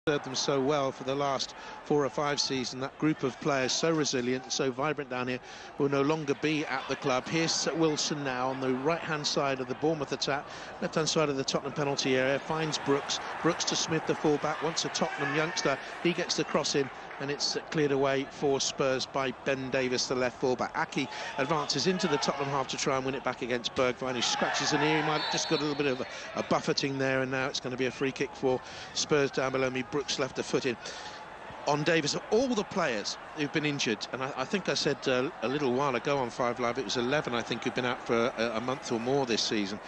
served them so well for the last 4 or 5 seasons. That group of players so resilient and so vibrant down here will no longer be at the club. Here's Wilson now on the right-hand side of the Bournemouth attack, left-hand side of the Tottenham penalty area, finds Brooks to Smith, the fullback, wants a Tottenham youngster, he gets the cross in, and it's cleared away for Spurs by Ben Davies, the left fullback. Aki advances into the Tottenham half to try and win it back against Bergwijn, who scratches an ear. He might have just got a little bit of a buffeting there, and now it's going to be a free kick for Spurs down below me. Brooks left a foot in on Davies. All the players who've been injured, and I think I said a little while ago on 5 Live, it was 11 I think who've been out for a month or more this season.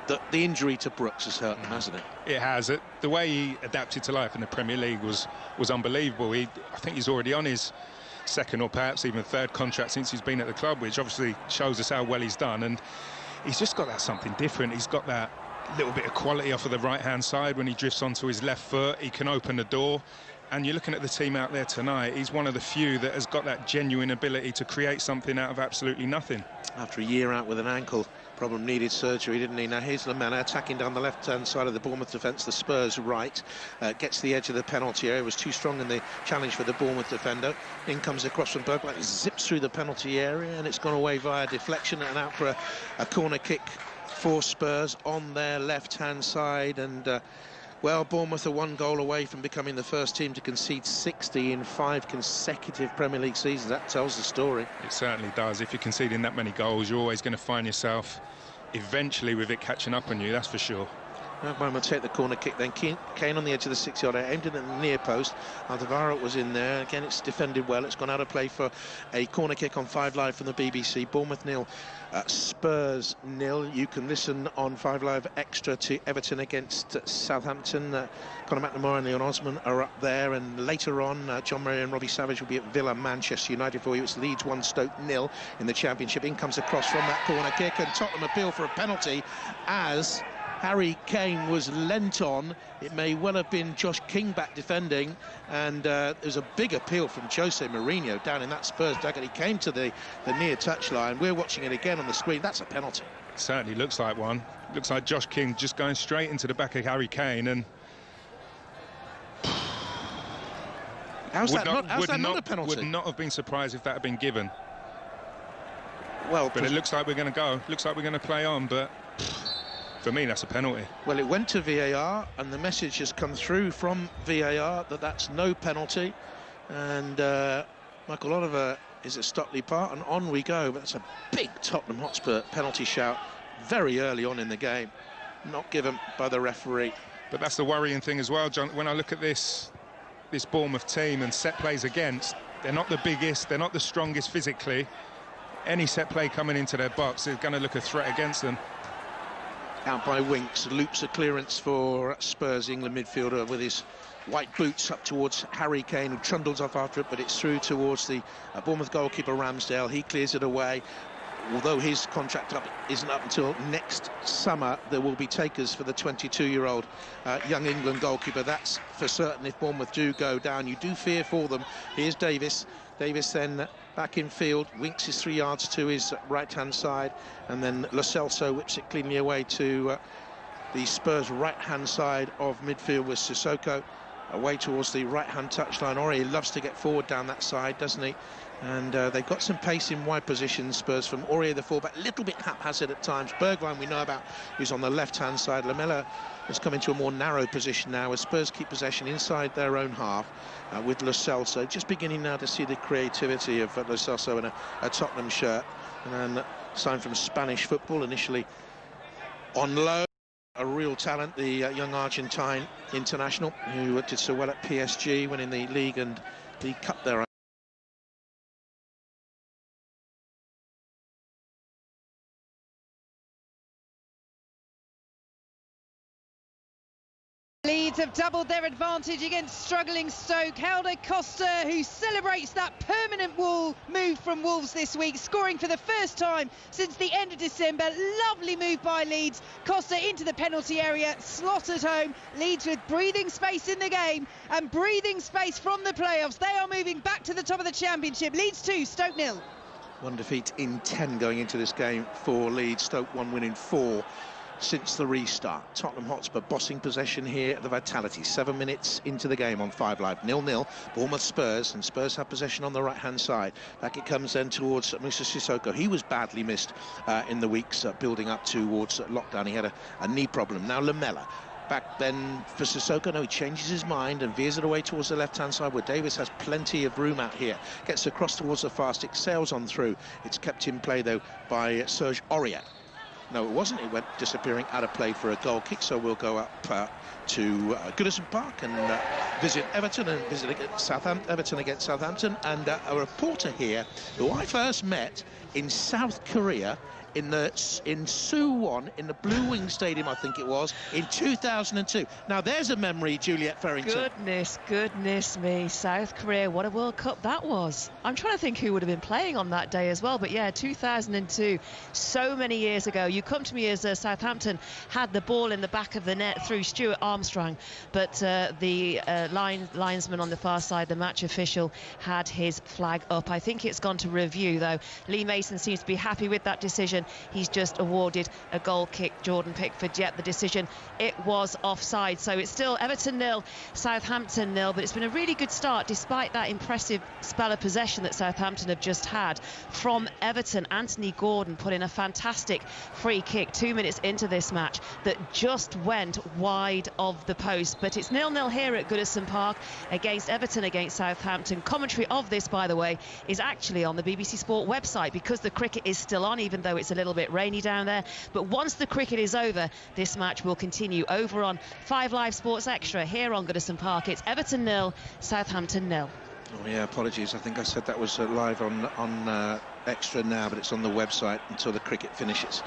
The injury to Brooks has hurt them, hasn't it? It has. The way he adapted to life in the Premier League was unbelievable. I think he's already on his second or perhaps even third contract since he's been at the club, which obviously shows us how well he's done. And he's just got that something different. He's got that little bit of quality off of the right-hand side. When he drifts onto his left foot, he can open the door. And you're looking at the team out there tonight, he's one of the few that has got that genuine ability to create something out of absolutely nothing. After a year out with an ankle problem, needed surgery, didn't he? Now here's Lamela attacking down the left-hand side of the Bournemouth defence, the Spurs right, gets the edge of the penalty area, was too strong in the challenge for the Bournemouth defender. In comes across from Bergwijn, zips through the penalty area, and it's gone away via deflection and out for a corner kick for Spurs on their left-hand side. And well, Bournemouth are 1 goal away from becoming the first team to concede 60 in 5 consecutive Premier League seasons. That tells the story. It certainly does. If you're conceding that many goals, you're always going to find yourself eventually with it catching up on you, that's for sure. Bergwijn will take the corner kick then. Kane on the edge of the 6-yard area, aimed it at the near post. Alderweireld was in there. Again, it's defended well. It's gone out of play for a corner kick on 5 Live from the BBC. Bournemouth 0, Spurs 0. You can listen on 5 Live Extra to Everton against Southampton. Conor McNamara and Leon Osman are up there, and later on John Murray and Robbie Savage will be at Villa, Manchester United for you. It's Leeds 1, Stoke 0 in the Championship. In comes across from that corner kick, and Tottenham appeal for a penalty as Harry Kane was leant on. It may well have been Josh King back defending, and there's a big appeal from Jose Mourinho down in that Spurs dugout. He came to the near touchline. We're watching it again on the screen. That's a penalty. It certainly looks like one. Looks like Josh King just going straight into the back of Harry Kane, and how's that not a penalty? Would not have been surprised if that had been given. Well, but it looks like we're going to go. Looks like we're going to play on, but for me, that's a penalty. Well, it went to VAR, and the message has come through from VAR that that's no penalty. And Michael Oliver is at Stockley Park, and on we go. But that's a big Tottenham Hotspur penalty shout very early on in the game, not given by the referee. But that's the worrying thing as well, John. When I look at this Bournemouth team and set plays against, they're not the biggest, they're not the strongest physically. Any set play coming into their box is going to look a threat against them. Out by Winks, loops a clearance for Spurs, the England midfielder, with his white boots up towards Harry Kane, who trundles off after it, but it's through towards the Bournemouth goalkeeper Ramsdale. He clears it away. Although his contract isn't up until next summer, there will be takers for the 22-year-old young England goalkeeper. That's for certain. If Bournemouth do go down, you do fear for them. Here's Davies. Davies then back in field. Winks is 3 yards to his right-hand side, and then Lo Celso whips it cleanly away to the Spurs right-hand side of midfield with Sissoko away towards the right-hand touchline. Aurier loves to get forward down that side, doesn't he? And they've got some pace in wide positions, Spurs, from Aurier, the fullback, a little bit haphazard at times. Bergwijn, we know about, who's on the left-hand side. Lamela has come into a more narrow position now as Spurs keep possession inside their own half with Lo Celso. Just beginning now to see the creativity of Lo Celso in a Tottenham shirt. And then signed from Spanish football, initially on loan. A real talent, the young Argentine international who did so well at PSG, winning the league and the cup there. Leeds have doubled their advantage against struggling Stoke. Helder Costa, who celebrates that permanent move from Wolves this week, scoring for the first time since the end of December. Lovely move by Leeds. Costa into the penalty area, slotted home. Leeds with breathing space in the game and breathing space from the playoffs. They are moving back to the top of the Championship. Leeds 2, Stoke 0. 1 defeat in 10 going into this game for Leeds. Stoke 1 win in 4. since the restart. Tottenham Hotspur bossing possession here at the Vitality. 7 minutes into the game on 5 Live. 0-0. Bournemouth Spurs, and Spurs have possession on the right-hand side. Back it comes then towards Moussa Sissoko. He was badly missed in the weeks building up towards lockdown. He had a knee problem. Now Lamela. Back then for Sissoko. No, he changes his mind and veers it away towards the left-hand side where Davis has plenty of room out here. Gets across towards the far stick, sails on through. It's kept in play, though, by Serge Aurier. No, it wasn't. It went disappearing out of play for a goal kick. So we'll go up to Goodison Park and visit Everton and visit Southampton. Everton against Southampton. And a reporter here who I first met in South Korea in Suwon, in the Blue Wing Stadium, I think it was, in 2002. Now there's a memory, Juliet Ferrington. Goodness me, South Korea, what a World Cup that was. I'm trying to think who would have been playing on that day as well, but yeah, 2002, so many years ago. You come to me as Southampton had the ball in the back of the net through Stuart Armstrong, but the linesman on the far side, the match official, had his flag up. I think it's gone to review, though. Lee Mason seems to be happy with that decision. He's just awarded a goal kick. Jordan Pickford, yet the decision, it was offside. So it's still Everton 0, Southampton 0, but it's been a really good start despite that impressive spell of possession that Southampton have just had from Everton. Anthony Gordon put in a fantastic free kick 2 minutes into this match that just went wide of the post. But it's 0-0 here at Goodison Park against Everton against Southampton. Commentary of this, by the way, is actually on the BBC Sport website because the cricket is still on, even though it's a little bit rainy down there. But once the cricket is over, this match will continue over on 5 Live Sports Extra here on Goodison Park. It's Everton 0, Southampton 0. Oh yeah, apologies. I think I said that was live on Extra now, but it's on the website until the cricket finishes.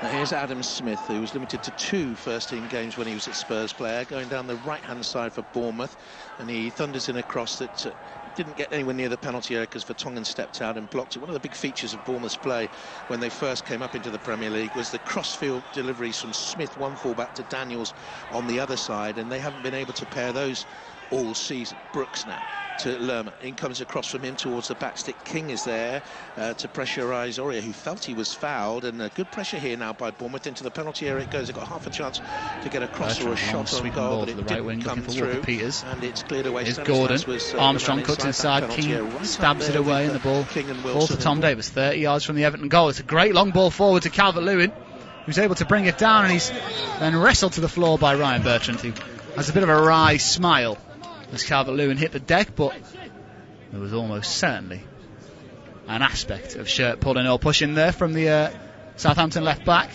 Now here's Adam Smith, who was limited to 2 first-team games when he was a Spurs player, going down the right-hand side for Bournemouth, and he thunders in a cross that didn't get anywhere near the penalty area because Vertonghen stepped out and blocked it. One of the big features of Bournemouth's play when they first came up into the Premier League was the crossfield deliveries from Smith, one full-back, to Daniels on the other side, and they haven't been able to pair those all season. Brooks now to Lerma. In comes across from him towards the back stick. King is there to pressurise Aurier, who felt he was fouled, and good pressure here now by Bournemouth. Into the penalty area it goes. They've got half a chance to get a cross or a shot on goal, but it didn't come through. Peters. And it's cleared away. Here's Gordon. Armstrong cuts inside. King stabs it away, and the ball falls to Tom Davis, 30 yards from the Everton goal. It's a great long ball forward to Calvert-Lewin, who's able to bring it down, and he's then wrestled to the floor by Ryan Bertrand, who has a bit of a wry smile as Calvert-Lewin hit the deck, but there was almost certainly an aspect of shirt pulling or pushing there from the Southampton left back.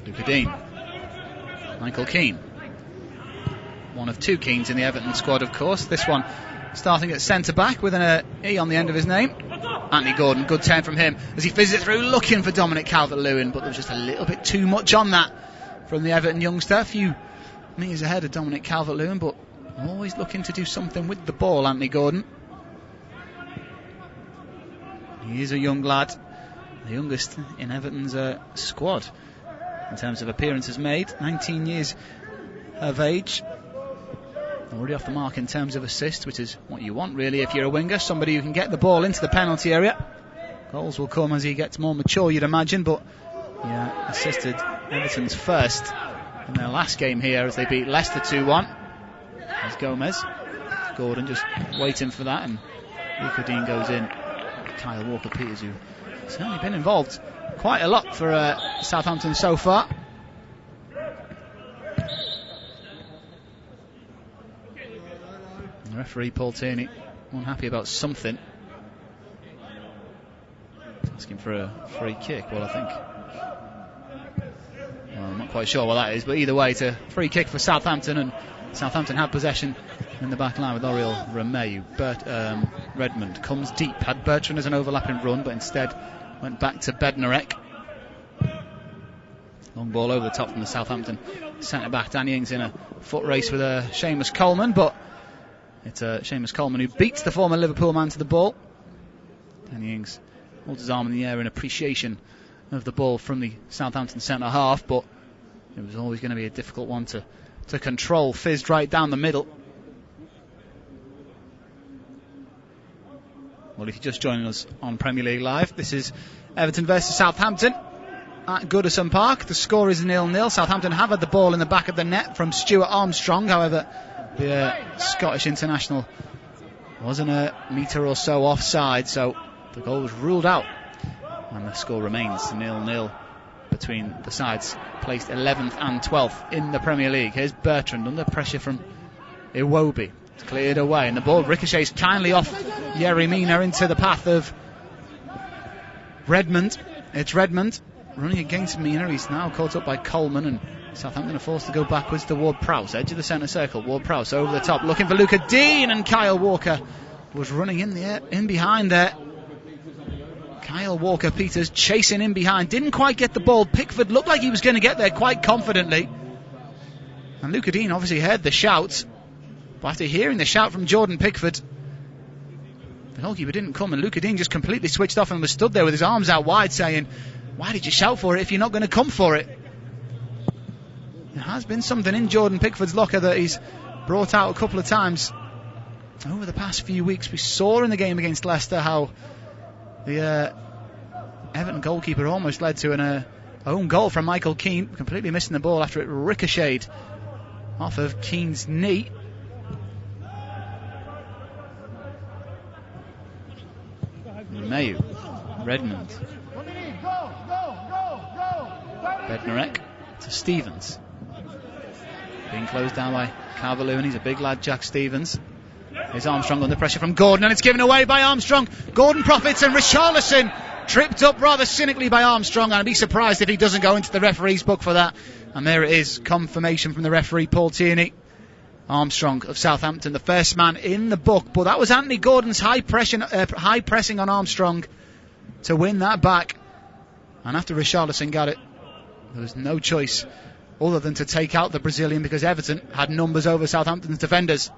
Luca Dean, Michael Keane, one of 2 Keanes in the Everton squad, of course. This one starting at centre back with an E on the end of his name. Anthony Gordon, good turn from him as he fizzes it through, looking for Dominic Calvert-Lewin, but there was just a little bit too much on that from the Everton youngster. A few metres ahead of Dominic Calvert-Lewin, but always looking to do something with the ball, Anthony Gordon. He is a young lad, the youngest in Everton's squad in terms of appearances made, 19 years of age. Already off the mark in terms of assists, which is what you want really if you're a winger, somebody who can get the ball into the penalty area. Goals will come as he gets more mature, you'd imagine, but yeah, assisted Everton's first in their last game here as they beat Leicester 2-1. There's Gomez. Gordon just waiting for that, and Luca Dean goes in. Kyle Walker-Peters, who certainly been involved quite a lot for Southampton so far. The referee Paul Tierney unhappy about something. Asking for a free kick. Well, I think, well, I'm not quite sure what that is, but either way, it's a free kick for Southampton, and Southampton have possession in the back line with Oriol Romeu. Redmond comes deep, had Bertrand as an overlapping run, but instead went back to Bednarek. Long ball over the top from the Southampton centre back. Danny Ings in a foot race with Seamus Coleman, but it's Seamus Coleman who beats the former Liverpool man to the ball. Danny Ings holds his arm in the air in appreciation of the ball from the Southampton centre half, but it was always going to be a difficult one to control. Fizzed right down the middle. Well, if you're just joining us on Premier League Live, this is Everton versus Southampton at Goodison Park. The score is 0-0. Southampton have had the ball in the back of the net from Stuart Armstrong. However, the Scottish international wasn't a metre or so offside, so the goal was ruled out. And the score remains 0-0 between the sides placed 11th and 12th in the Premier League. Here's Bertrand under pressure from Iwobi. It's cleared away, and the ball ricochets kindly off Yerry Mina into the path of Redmond. It's Redmond running against Mina. He's now caught up by Coleman, and Southampton are forced to go backwards to Ward-Prowse, edge of the centre circle. Ward-Prowse over the top, looking for Luca Dean, and Kyle Walker was running in behind there. Kyle Walker-Peters chasing in behind, didn't quite get the ball. Pickford looked like he was going to get there quite confidently, and Luca Dean obviously heard the shout, but after hearing the shout from Jordan Pickford, the goalkeeper didn't come, and Luca Dean just completely switched off and was stood there with his arms out wide saying, why did you shout for it if you're not going to come for it? There has been something in Jordan Pickford's locker that he's brought out a couple of times over the past few weeks. We saw in the game against Leicester how the Everton goalkeeper almost led to an own goal from Michael Keane, completely missing the ball after it ricocheted off of Keane's knee. Mayu, Redmond, Bednarek to Stevens, being closed down by Calvert-Lewin. He's a big lad, Jack Stevens. Here's Armstrong under pressure from Gordon, and it's given away by Armstrong. Gordon profits, and Richarlison tripped up rather cynically by Armstrong, and I'd be surprised if he doesn't go into the referee's book for that. And there it is, confirmation from the referee, Paul Tierney. Armstrong of Southampton, the first man in the book, but that was Anthony Gordon's high pressing on Armstrong to win that back. And after Richarlison got it, there was no choice other than to take out the Brazilian, because Everton had numbers over Southampton's defenders.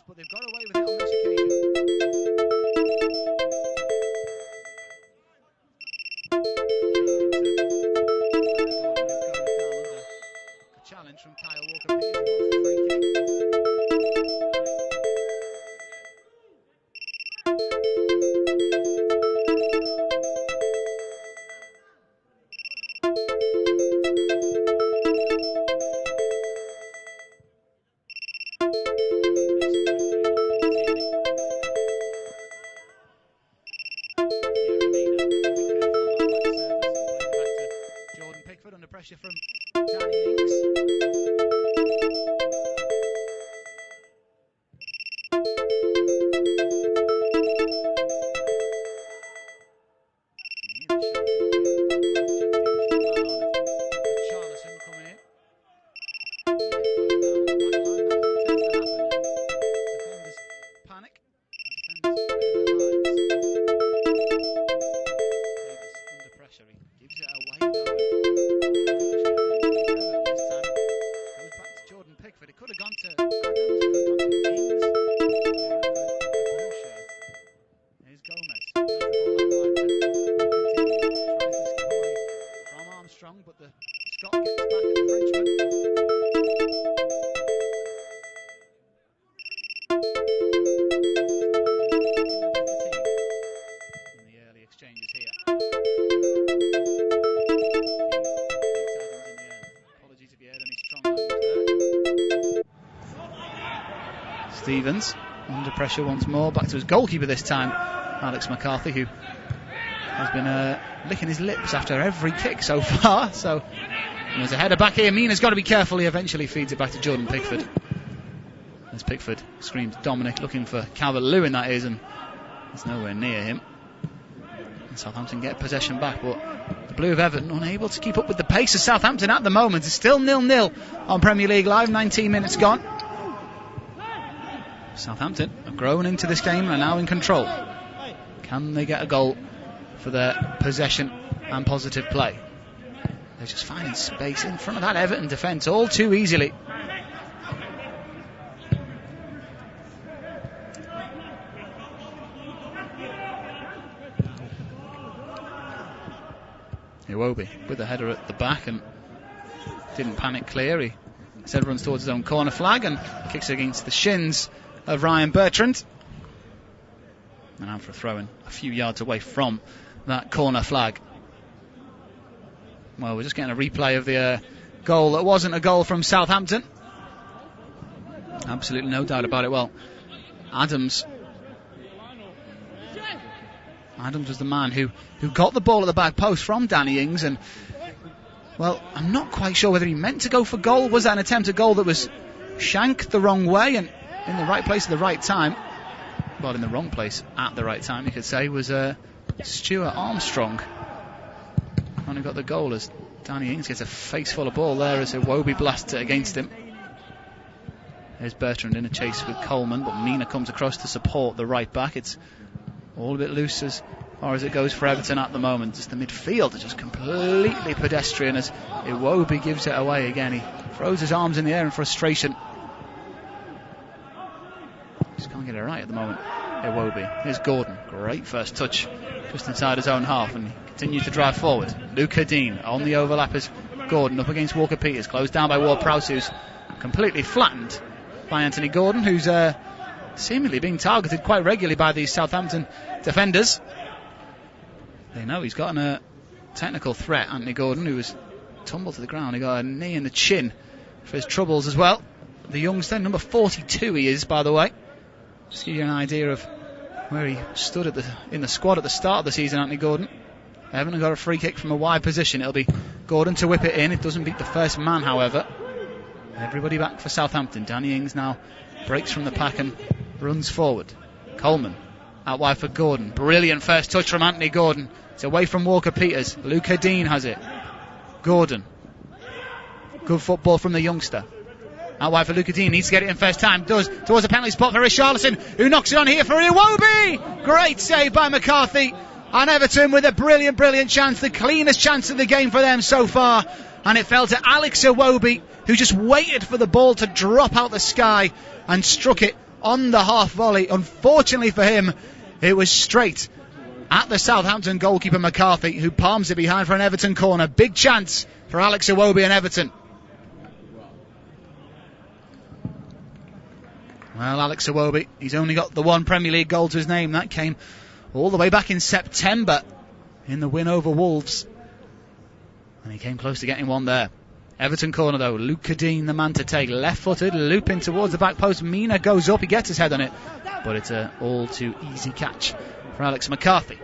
But they've got away with it on this occasion. Challenge from Kyle Walker-Peters, who wants the free kick. Under pressure from Danny Ings. Charlison coming in. Defenders panic. Defenders clear their lines. Davis under pressure. He gives it away though. Pickford. It could have gone to Adams, it could have gone to Ings. Blue shirt. Here's Gomez. Tries to skip away from Armstrong, but the Scot gets back at the Frenchman. In the early exchanges here. Apologies if you heard any strong language there. Stevens under pressure once more, back to his goalkeeper this time, Alex McCarthy, who has been licking his lips after every kick so far. So there's a header back here. Mina's got to be careful. He eventually feeds it back to Jordan Pickford. As Pickford screams Dominic, looking for Calvert-Lewin, that is, and it's nowhere near him. And Southampton get possession back, but the Blue of Everton unable to keep up with the pace of Southampton at the moment. It's still 0-0 on Premier League Live, 19 minutes gone. Southampton have grown into this game and are now in control. Can they get a goal for their possession and positive play? They're just finding space in front of that Everton defence all too easily. Iwobi with the header at the back and didn't panic clear. He instead runs towards his own corner flag and kicks against the shins of Ryan Bertrand. And out for a throw-in a few yards away from that corner flag. Well, we're just getting a replay of the goal that wasn't a goal from Southampton. Absolutely no doubt about it. Well, Adams was the man who got the ball at the back post from Danny Ings, and well, I'm not quite sure whether he meant to go for goal. Was that an attempt at goal that was shanked the wrong way and in the right place at the right time? Well, in the wrong place at the right time, you could say, was Stuart Armstrong. Only got the goal as Danny Ings gets a face full of ball there as Iwobi blasts it against him. There's Bertrand in a chase with Coleman, but Mina comes across to support the right back. It's all a bit loose as far as it goes for Everton at the moment. Just the midfield is just completely pedestrian as Iwobi gives it away again. He throws his arms in the air in frustration. Just can't get it right at the moment. Iwobi. Here's Gordon. Great first touch just inside his own half, and he continues to drive forward. Luca Dean on the overlap as Gordon up against Walker-Peters, closed down by Ward-Prowse, who's completely flattened by Anthony Gordon, who's seemingly being targeted quite regularly by these Southampton defenders. They know he's got a technical threat, Anthony Gordon, who was tumbled to the ground. He got a knee in the chin for his troubles as well. The youngster, number 42 he is, by the way. Just to give you an idea of where he stood in the squad at the start of the season, Anthony Gordon. Everton got a free kick from a wide position. It'll be Gordon to whip it in. It doesn't beat the first man, however. Everybody back for Southampton. Danny Ings now breaks from the pack and runs forward. Coleman out wide for Gordon. Brilliant first touch from Anthony Gordon. It's away from Walker-Peters. Luca Dean has it. Gordon. Good football from the youngster. Out wide for Luca Dean. Needs to get it in first time. Does. Towards the penalty spot for Richarlison, who knocks it on here for Iwobi. Great save by McCarthy. And Everton with a brilliant chance. The cleanest chance of the game for them so far. And it fell to Alex Iwobi, who just waited for the ball to drop out the sky and struck it on the half volley. Unfortunately for him, it was straight at the Southampton goalkeeper McCarthy, who palms it behind for an Everton corner. Big chance for Alex Iwobi and Everton. Well, Alex Iwobi, he's only got the one Premier League goal to his name. That came all the way back in September in the win over Wolves. And he came close to getting one there. Everton corner though, Luke Cadine the man to take. Left-footed, looping towards the back post. Mina goes up, he gets his head on it. But it's an all too easy catch for Alex McCarthy.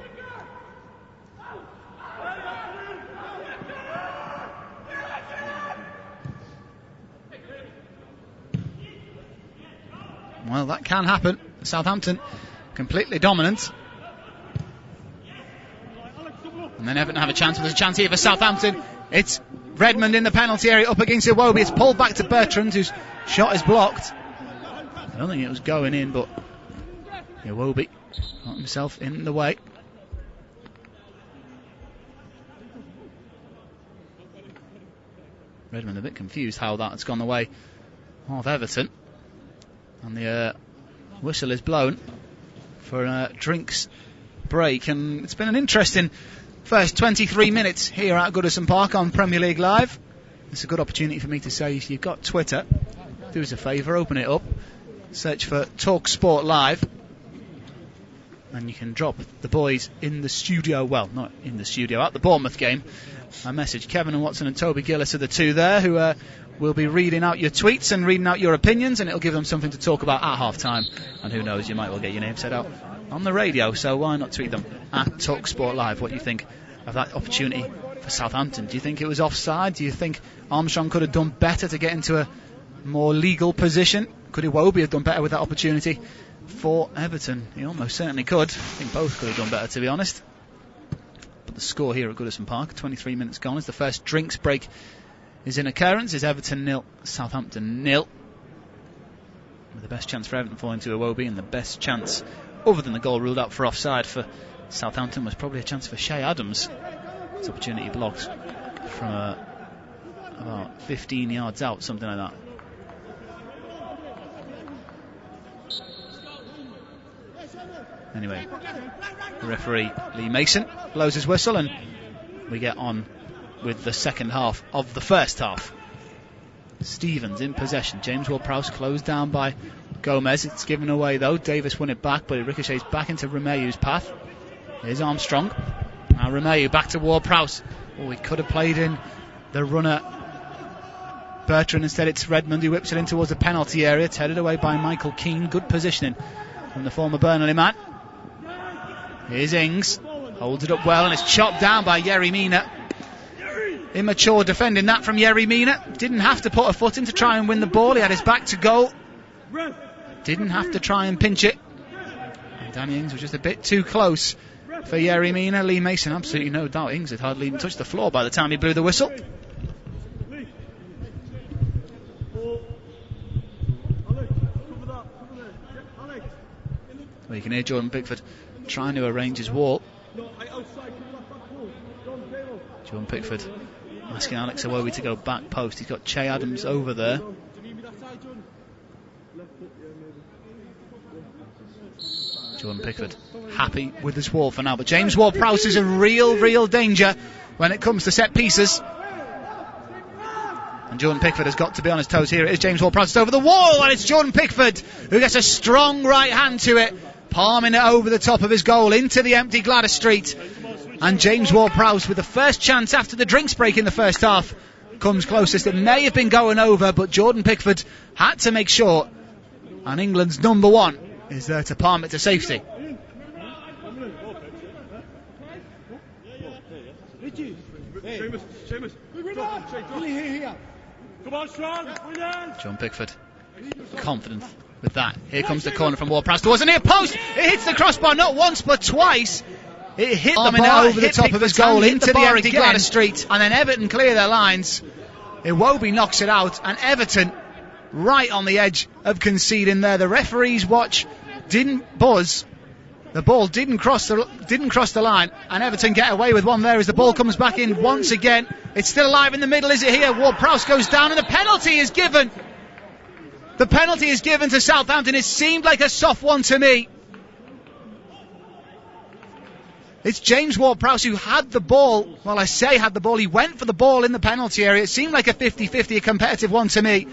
Well, that can happen. Southampton completely dominant. And then Everton have a chance. There's a chance here for Southampton. It's Redmond in the penalty area up against Iwobi. It's pulled back to Bertrand, whose shot is blocked. I don't think it was going in, but Iwobi got himself in the way. Redmond a bit confused how that's gone the way of Everton. And the whistle is blown for a drinks break. And it's been an interesting first 23 minutes here at Goodison Park on Premier League Live. It's a good opportunity for me to say, if you've got Twitter, do us a favour, open it up, search for Talk Sport Live, and you can drop the boys in the studio, well, not in the studio, at the Bournemouth game, a message. Kevin and Watson and Toby Gillis are the two there who will be reading out your tweets and reading out your opinions, and it'll give them something to talk about at half-time. And who knows, you might well get your name said out on the radio, so why not tweet them at Talk Sport Live what you think of that opportunity for Southampton. Do you think it was offside? Do you think Armstrong could have done better to get into a more legal position? Could Iwobi have done better with that opportunity for Everton? He almost certainly could. I think both could have done better, to be honest. But the score here at Goodison Park, 23 minutes gone, as the first drinks break is in occurrence. Is Everton 0, Southampton 0. With the best chance for Everton falling to Iwobi, and the best chance, other than the goal ruled out for offside, for Southampton was probably a chance for Shea Adams. His opportunity blocked from about 15 yards out, something like that. Anyway, the referee Lee Mason blows his whistle, and we get on with the second half of the first half. Stevens in possession. James Ward-Prowse closed down by Gomez. It's given away though. Davis won it back, but it ricochets back into Romeu's path. Here's Armstrong. Now Romeu back to Ward-Prowse. Oh, he could have played in the runner Bertrand. Instead it's Redmond who whips it in towards the penalty area. It's headed away by Michael Keane. Good positioning from the former Burnley man. Here's Ings. Holds it up well, and it's chopped down by Yerry Mina. Immature defending that from Yerry Mina. Didn't have to put a foot in to try and win the ball. He had his back to goal. Didn't have to try and pinch it. And Danny Ings was just a bit too close for Yerry Mina. Lee Mason, absolutely no doubt. Ings had hardly even touched the floor by the time he blew the whistle. Well, you can hear Jordan Pickford trying to arrange his wall. Jordan Pickford asking Alex Iwobi to go back post. He's got Che Adams over there. Jordan Pickford happy with his wall for now, but James Ward-Prowse is a real danger when it comes to set pieces. And Jordan Pickford has got to be on his toes here. It is James Ward-Prowse. It's over the wall, and it's Jordan Pickford who gets a strong right hand to it, palming it over the top of his goal into the empty Gladys Street. And James Ward-Prowse, with the first chance after the drinks break in the first half, comes closest. It may have been going over, but Jordan Pickford had to make sure. And England's number one is there to palm it to safety. John Pickford confident with that. Here comes the corner from Ward-Prowse towards the near post. It hits the crossbar not once but twice. It hit the bar over the top of his goal into the empty Gladys Street, and then Everton clear their lines. Iwobi knocks it out, and Everton right on the edge of conceding there. The referee's watch didn't buzz. The ball didn't cross the line, and Everton get away with one there as the ball comes back in once again. It's still alive in the middle, is it here? Ward-Prowse goes down, and the penalty is given. The penalty is given to Southampton. It seemed like a soft one to me. It's James Ward-Prowse who had the ball. Well, I say had the ball. He went for the ball in the penalty area. It seemed like a 50-50, a competitive one to me.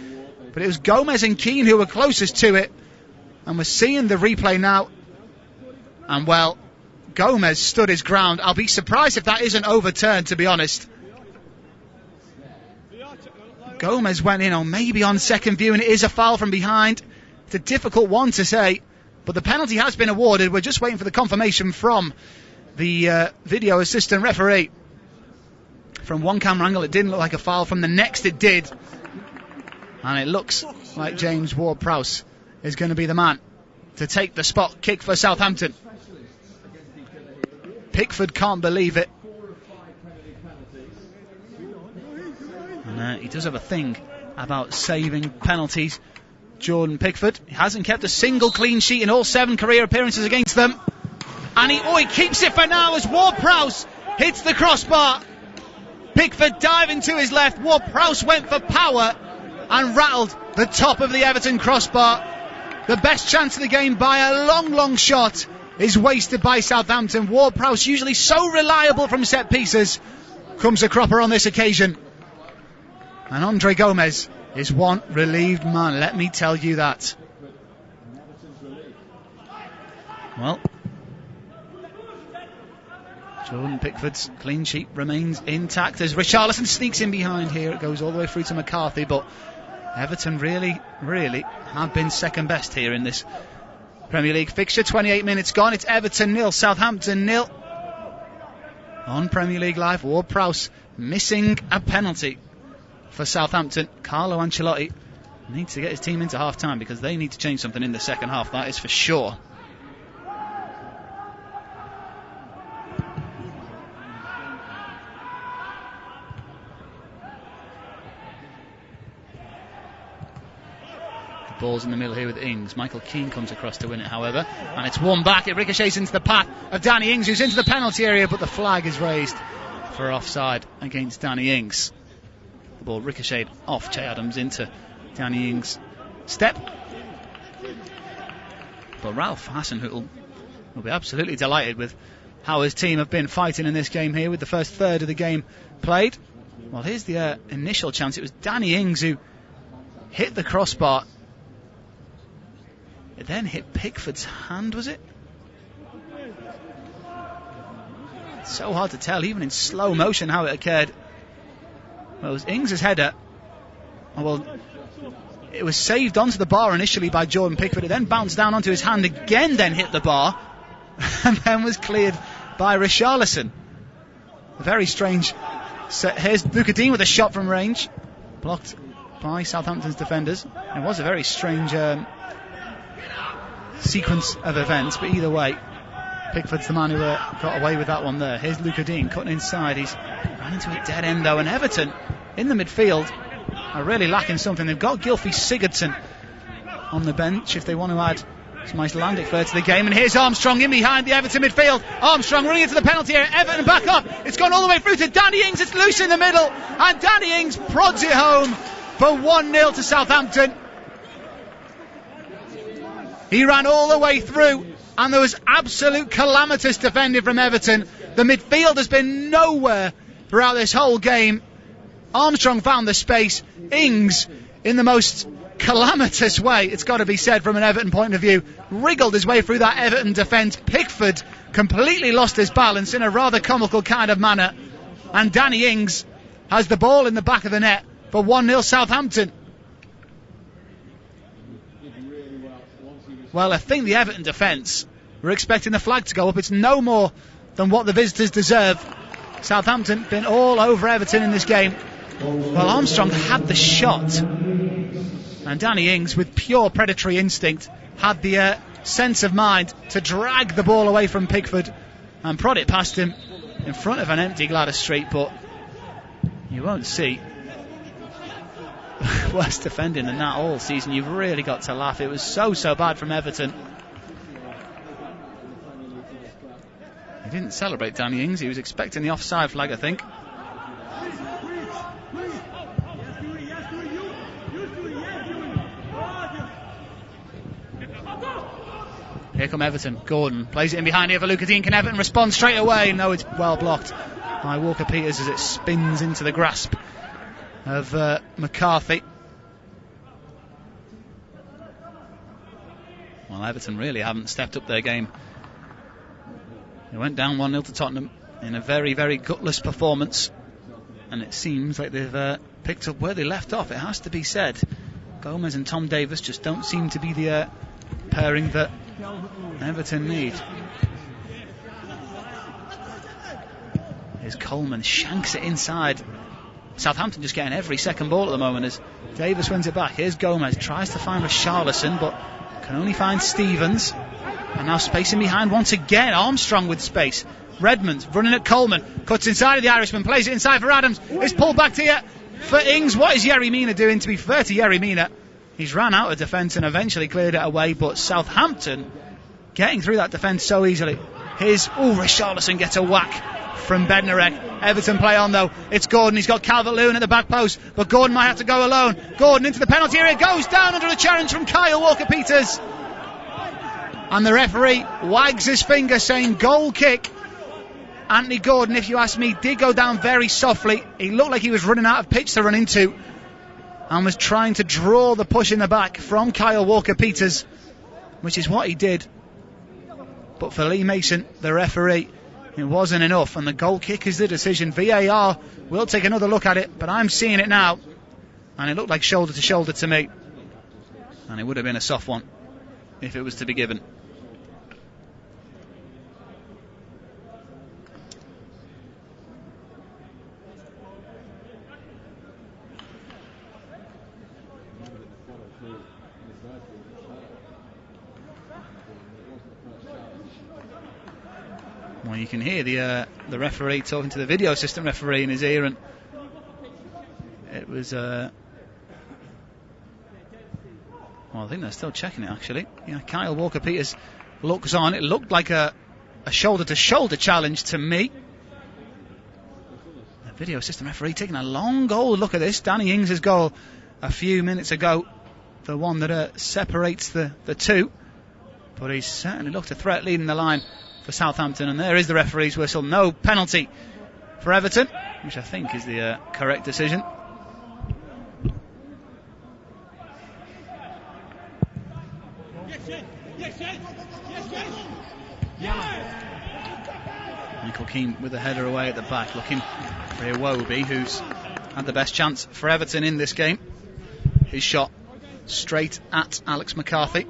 But it was Gomez and Keane who were closest to it. And we're seeing the replay now. And, well, Gomez stood his ground. I'll be surprised if that isn't overturned, to be honest. Gomez went in, or maybe on second view, and it is a foul from behind. It's a difficult one to say. But the penalty has been awarded. We're just waiting for the confirmation from the video assistant referee. From one camera angle it didn't look like a foul, from the next it did, and it looks like James Ward-Prowse is going to be the man to take the spot kick for Southampton. Pickford can't believe it, and he does have a thing about saving penalties. Jordan Pickford, he hasn't kept a single clean sheet in all 7 career appearances against them. And he keeps it for now as Ward-Prowse hits the crossbar. Pickford diving to his left. Ward-Prowse went for power and rattled the top of the Everton crossbar. The best chance of the game by a long, long shot is wasted by Southampton. Ward-Prowse, usually so reliable from set pieces, comes a cropper on this occasion. And Andre Gomez is one relieved man, let me tell you that. Well, Jordan Pickford's clean sheet remains intact as Richarlison sneaks in behind here. It goes all the way through to McCarthy, but Everton really, really have been second best here in this Premier League fixture. 28 minutes gone. It's Everton 0, Southampton 0. On Premier League Live, Ward-Prowse missing a penalty for Southampton. Carlo Ancelotti needs to get his team into half-time because they need to change something in the second half, that is for sure. Ball's in the middle here with Ings. Michael Keane comes across to win it, however, and it's won back. It ricochets into the path of Danny Ings, who's into the penalty area, but the flag is raised for offside against Danny Ings. The ball ricocheted off Che Adams into Danny Ings' step. But Ralph Hasenhüttl will be absolutely delighted with how his team have been fighting in this game here with the first third of the game played. Well, here's the initial chance. It was Danny Ings who hit the crossbar. It then hit Pickford's hand, was it? It's so hard to tell, even in slow motion, how it occurred. Well, it was Ings' header. Oh, well, it was saved onto the bar initially by Jordan Pickford. It then bounced down onto his hand again, then hit the bar, and then was cleared by Richarlison. A very strange set. Here's Luca Dean with a shot from range, blocked by Southampton's defenders. It was a very strange sequence of events, but either way, Pickford's the man who got away with that one there. Here's Luca Dean cutting inside. He's run into a dead end though, and Everton in the midfield are really lacking something. They've got Gylfi Sigurdsson on the bench if they want to add some Icelandic flair to the game. And here's Armstrong in behind the Everton midfield. Armstrong running into the penalty area. Everton back up. It's gone all the way through to Danny Ings. It's loose in the middle, and Danny Ings prods it home for 1-0 to Southampton. He ran all the way through, and there was absolute calamitous defending from Everton. The midfield has been nowhere throughout this whole game. Armstrong found the space. Ings, in the most calamitous way, it's got to be said from an Everton point of view, wriggled his way through that Everton defence. Pickford completely lost his balance in a rather comical kind of manner, and Danny Ings has the ball in the back of the net for 1-0 Southampton. Well, I think the Everton defence were expecting the flag to go up. It's no more than what the visitors deserve. Southampton been all over Everton in this game. Well, Armstrong had the shot, and Danny Ings, with pure predatory instinct, had the sense of mind to drag the ball away from Pickford and prod it past him in front of an empty Gladys Street. But you won't see worse defending than that all season. You've really got to laugh. It was so bad from Everton. He didn't celebrate, Danny Ings. He was expecting the offside flag, I think. Here come Everton. Gordon plays it in behind here for Lucadine. Can Everton respond straight away? No, it's well blocked by Walker-Peters as it spins into the grasp of McCarthy. Well, Everton really haven't stepped up their game. They went down 1-0 to Tottenham in a very, very gutless performance, and it seems like they've picked up where they left off, it has to be said. Gomez and Tom Davis just don't seem to be the pairing that Everton need. Here's Coleman, shanks it inside. Southampton just getting every second ball at the moment as Davis wins it back. Here's Gomez, tries to find Richarlison, but can only find Stevens. And now spacing behind once again. Armstrong with space. Redmond running at Coleman, cuts inside of the Irishman, plays it inside for Adams. It's pulled back to here for Ings. What is Yerry Mina doing? To be fair to Yerry Mina, he's ran out of defence and eventually cleared it away, but Southampton getting through that defence so easily. Here's, Richarlison gets a whack from Bednarek. Everton play on though. It's Gordon, he's got Calvert-Lewin at the back post, but Gordon might have to go alone. Gordon into the penalty area, goes down under the challenge from Kyle Walker-Peters. And the referee wags his finger saying goal kick. Anthony Gordon, if you ask me, did go down very softly. He looked like he was running out of pitch to run into and was trying to draw the push in the back from Kyle Walker-Peters, which is what he did. But for Lee Mason, the referee, it wasn't enough, and the goal kick is the decision. VAR will take another look at it, but I'm seeing it now, and it looked like shoulder to shoulder to me, and it would have been a soft one if it was to be given. Well, you can hear the referee talking to the video assistant referee in his ear, and it was well, I think they're still checking it actually. Yeah, Kyle Walker-Peters looks on. It looked like a shoulder to shoulder challenge to me. The video assistant referee taking a long old look at this. Danny Ings' goal a few minutes ago, the one that separates the two, but he's certainly looked a threat leading the line for Southampton, and there is the referee's whistle. No penalty for Everton, which I think is the correct decision. Michael Keane with the header away at the back, looking for Iwobi, who's had the best chance for Everton in this game. His shot straight at Alex McCarthy.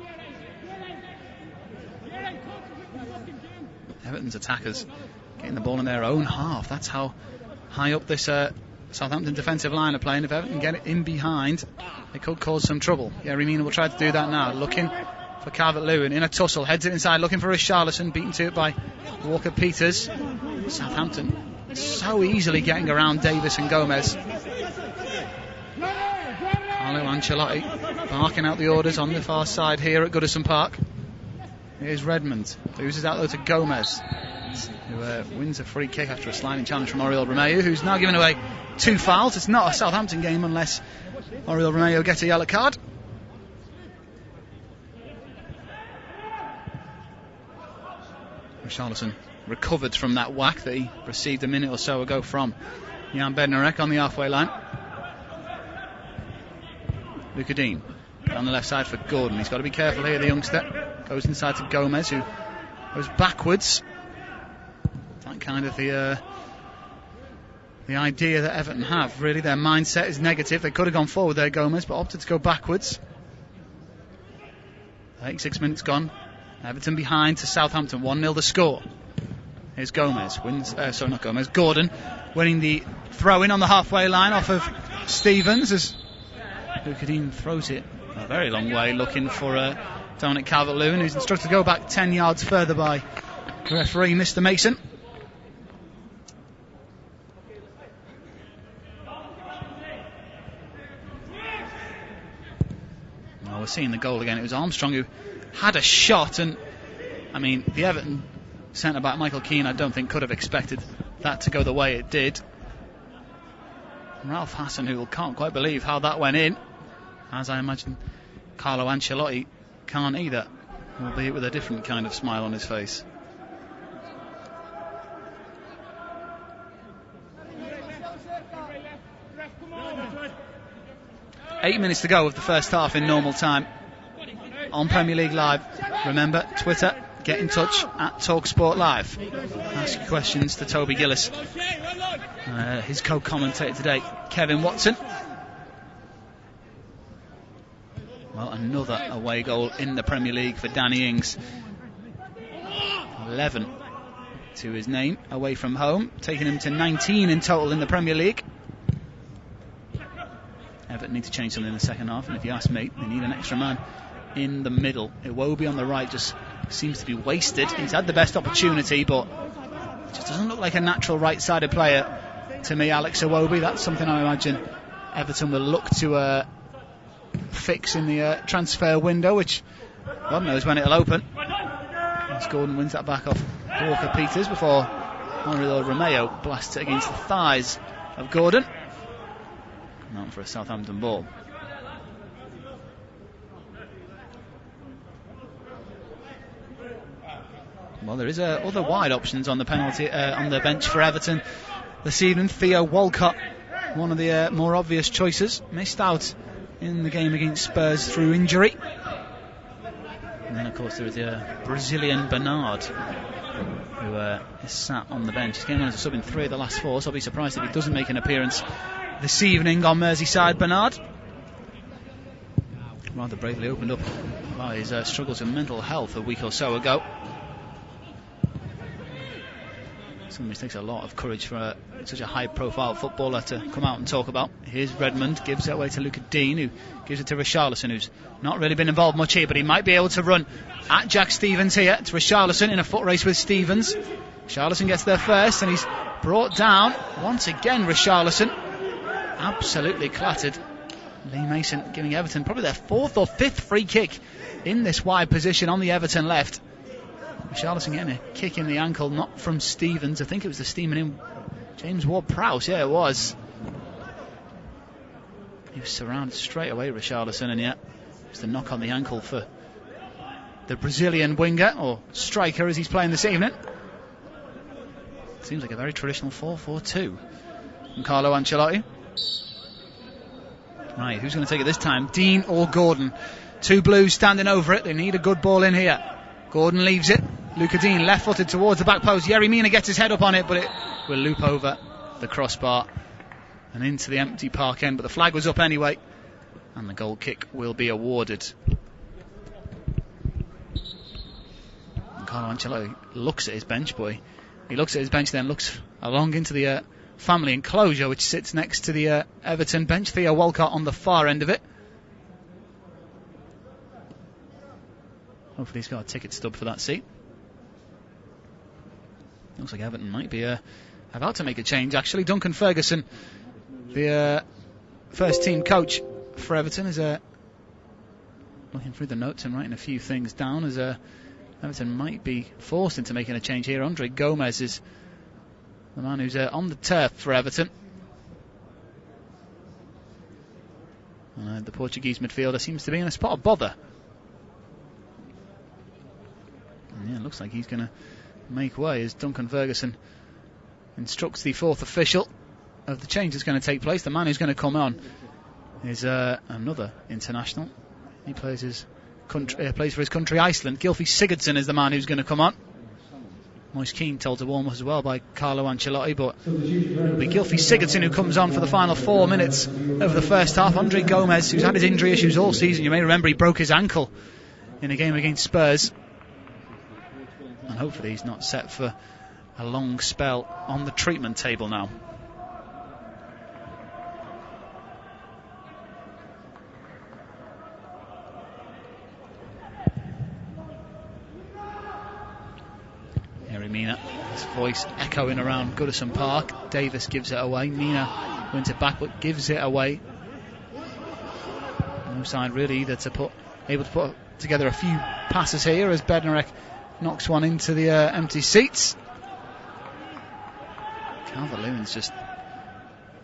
Everton's attackers getting the ball in their own half. That's how high up this Southampton defensive line are playing. If Everton get it in behind, it could cause some trouble. Yerry Mina will try to do that now, looking for Calvert-Lewin in a tussle, heads it inside, looking for Richarlison, beaten to it by Walker-Peters. Southampton so easily getting around Davis and Gomez. Carlo Ancelotti barking out the orders on the far side here at Goodison Park. Here's Redmond, loses out though to Gomez, who wins a free kick after a sliding challenge from Oriol Romeu, who's now given away 2 fouls. It's not a Southampton game unless Oriol Romeu gets a yellow card. Richarlison recovered from that whack that he received a minute or so ago from Jan Bednarek on the halfway line. Lucadine on the left side for Gordon. He's got to be careful here, the youngster. Goes inside to Gomez, who goes backwards. That kind of the idea that Everton have, really. Their mindset is negative. They could have gone forward there, Gomez, but opted to go backwards. 86 minutes gone. Everton behind to Southampton, 1-0 the score. Here's Gomez, Gordon winning the throw-in on the halfway line off of Stevens as Lucadine throws it a very long way, looking for Dominic Calvert-Lewin, who's instructed to go back 10 yards further by the referee, Mr. Mason. Well, we're seeing the goal again. It was Armstrong who had a shot, and I mean, the Everton centre-back Michael Keane, I don't think could have expected that to go the way it did. Ralph Hassan, who can't quite believe how that went in, as I imagine Carlo Ancelotti can't either. albeit with a different kind of smile on his face. Eight minutes to go of the first half in normal time on Premier League Live. Remember, Twitter, get in touch at TalkSport Live. Ask your questions to Toby Gillis. His co-commentator today, Kevin Watson. Well, another away goal in the Premier League for Danny Ings. 11 to his name away from home, taking him to 19 in total in the Premier League. Everton need to change something in the second half, and if you ask me, they need an extra man in the middle. Iwobi on the right just seems to be wasted. He's had the best opportunity, but just doesn't look like a natural right-sided player to me, Alex Iwobi. That's something I imagine Everton will look to fix in the transfer window, which God knows when it'll open. As Gordon wins that back off Walker Peters before Henri Romeo blasts it against the thighs of Gordon. Not for a Southampton ball. Well, there is other wide options on the penalty on the bench for Everton this evening. Theo Walcott, one of the more obvious choices, missed out in the game against Spurs through injury. And then, of course, there is the Brazilian Bernard, who is sat on the bench. He's came on as a sub in 3 of the last 4, so I'll be surprised if he doesn't make an appearance this evening on Merseyside. Bernard rather bravely opened up by his struggles with mental health a week or so ago. Something which takes a lot of courage for such a high-profile footballer to come out and talk about. Here's Redmond, gives it away to Luca Dean, who gives it to Richarlison, who's not really been involved much here, but he might be able to run at Jack Stevens here. It's Richarlison in a foot race with Stevens. Richarlison gets there first, and he's brought down once again. Richarlison absolutely clattered Lee Mason, giving Everton probably their 4th or 5th free kick in this wide position on the Everton left. Richarlison getting a kick in the ankle, not from Stevens. I think it was the steaming in James Ward-Prowse. Yeah, it was. He was surrounded straight away, Richarlison, and yet it's the knock on the ankle for the Brazilian winger, or striker as he's playing this evening. Seems like a very traditional 4-4-2 from Carlo Ancelotti. Right, who's going to take it this time? Dean or Gordon? 2 Blues standing over it. They need a good ball in here. Gordon leaves it. Luca Dean left-footed towards the back post. Yerry Mina gets his head up on it, but it will loop over the crossbar and into the empty park end. But the flag was up anyway, and the goal kick will be awarded. And Carlo Ancelotti looks at his bench, boy. He looks at his bench, then looks along into the family enclosure, which sits next to the Everton bench. Theo Walcott on the far end of it. Hopefully he's got a ticket stub for that seat. Looks like Everton might be about to make a change, actually. Duncan Ferguson, the first team coach for Everton, is looking through the notes and writing a few things down, as Everton might be forced into making a change here. Andre Gomez is the man who's on the turf for Everton. The Portuguese midfielder seems to be in a spot of bother. Yeah, it looks like he's going to make way as Duncan Ferguson instructs the 4th official of the change that's going to take place. The man who's going to come on is another international. He plays for his country, Iceland. Gylfi Sigurdsson is the man who's going to come on. Moise Keane told to warm up as well by Carlo Ancelotti, but it'll be Gylfi Sigurdsson who comes on for the final 4 minutes of the first half. Andre Gomez, who's had his injury issues all season, you may remember he broke his ankle in a game against Spurs. And hopefully he's not set for a long spell on the treatment table now. Yerry Mina, his voice echoing around Goodison Park. Davis gives it away. Mina wins it back but gives it away. No sign really either able to put together a few passes here as Bednarek knocks one into the empty seats. Calvert-Lewin's just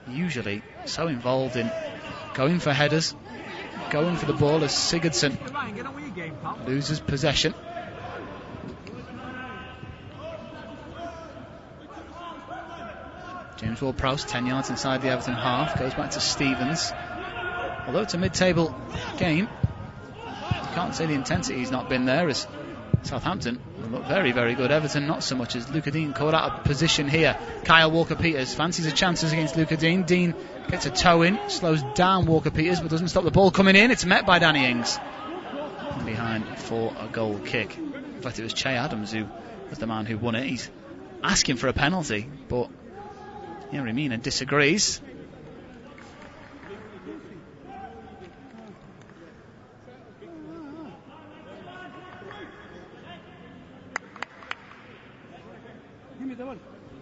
usually so involved in going for headers going for the ball as Sigurdsson loses possession. James Ward-Prowse 10 yards inside the Everton half, goes back to Stevens. Although it's a mid-table game, you can't say the intensity's not been there, as Southampton look very, very good. Everton not so much, as Luca Dean caught out of position here. Kyle Walker-Peters fancies the chances against Luca Dean. Dean gets a toe in, slows down Walker-Peters, but doesn't stop the ball coming in. It's met by Danny Ings. Behind for a goal kick. In fact, it was Che Adams who was the man who won it. He's asking for a penalty, but Yerry Mina disagrees.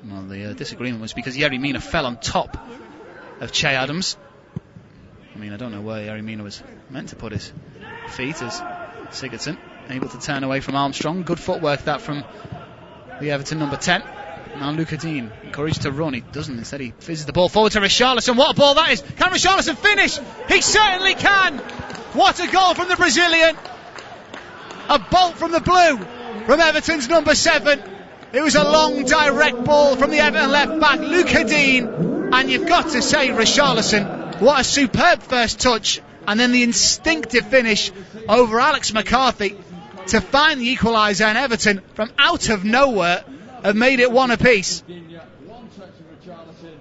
Well, the disagreement was because Yerry Mina fell on top of Che Adams. I mean, I don't know where Yerry Mina was meant to put his feet, as Sigurdsson able to turn away from Armstrong. Good footwork that from the Everton number 10. Now Luca Dean encouraged to run. He doesn't. Instead he fizzes the ball forward to Richarlison. What a ball that is. Can Richarlison finish? He certainly can. What a goal from the Brazilian. A bolt from the blue from Everton's number 7. It was a long direct ball from the Everton left back Luca Dean, and you've got to say Richarlison, what a superb first touch, and then the instinctive finish over Alex McCarthy to find the equaliser, and Everton from out of nowhere have made it one apiece.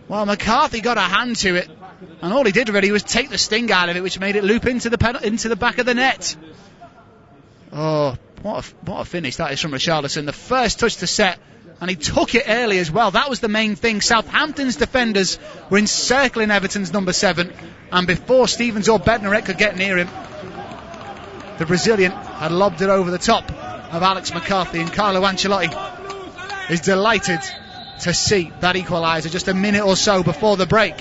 Well, McCarthy got a hand to it, and all he did really was take the sting out of it, which made it loop into the back of the net. Oh, what a finish that is from Richarlison. The first touch to set, and he took it early as well. That was the main thing. Southampton's defenders were encircling Everton's number 7, and before Stevens or Bednarek could get near him, the Brazilian had lobbed it over the top of Alex McCarthy, and Carlo Ancelotti is delighted to see that equaliser just a minute or so before the break.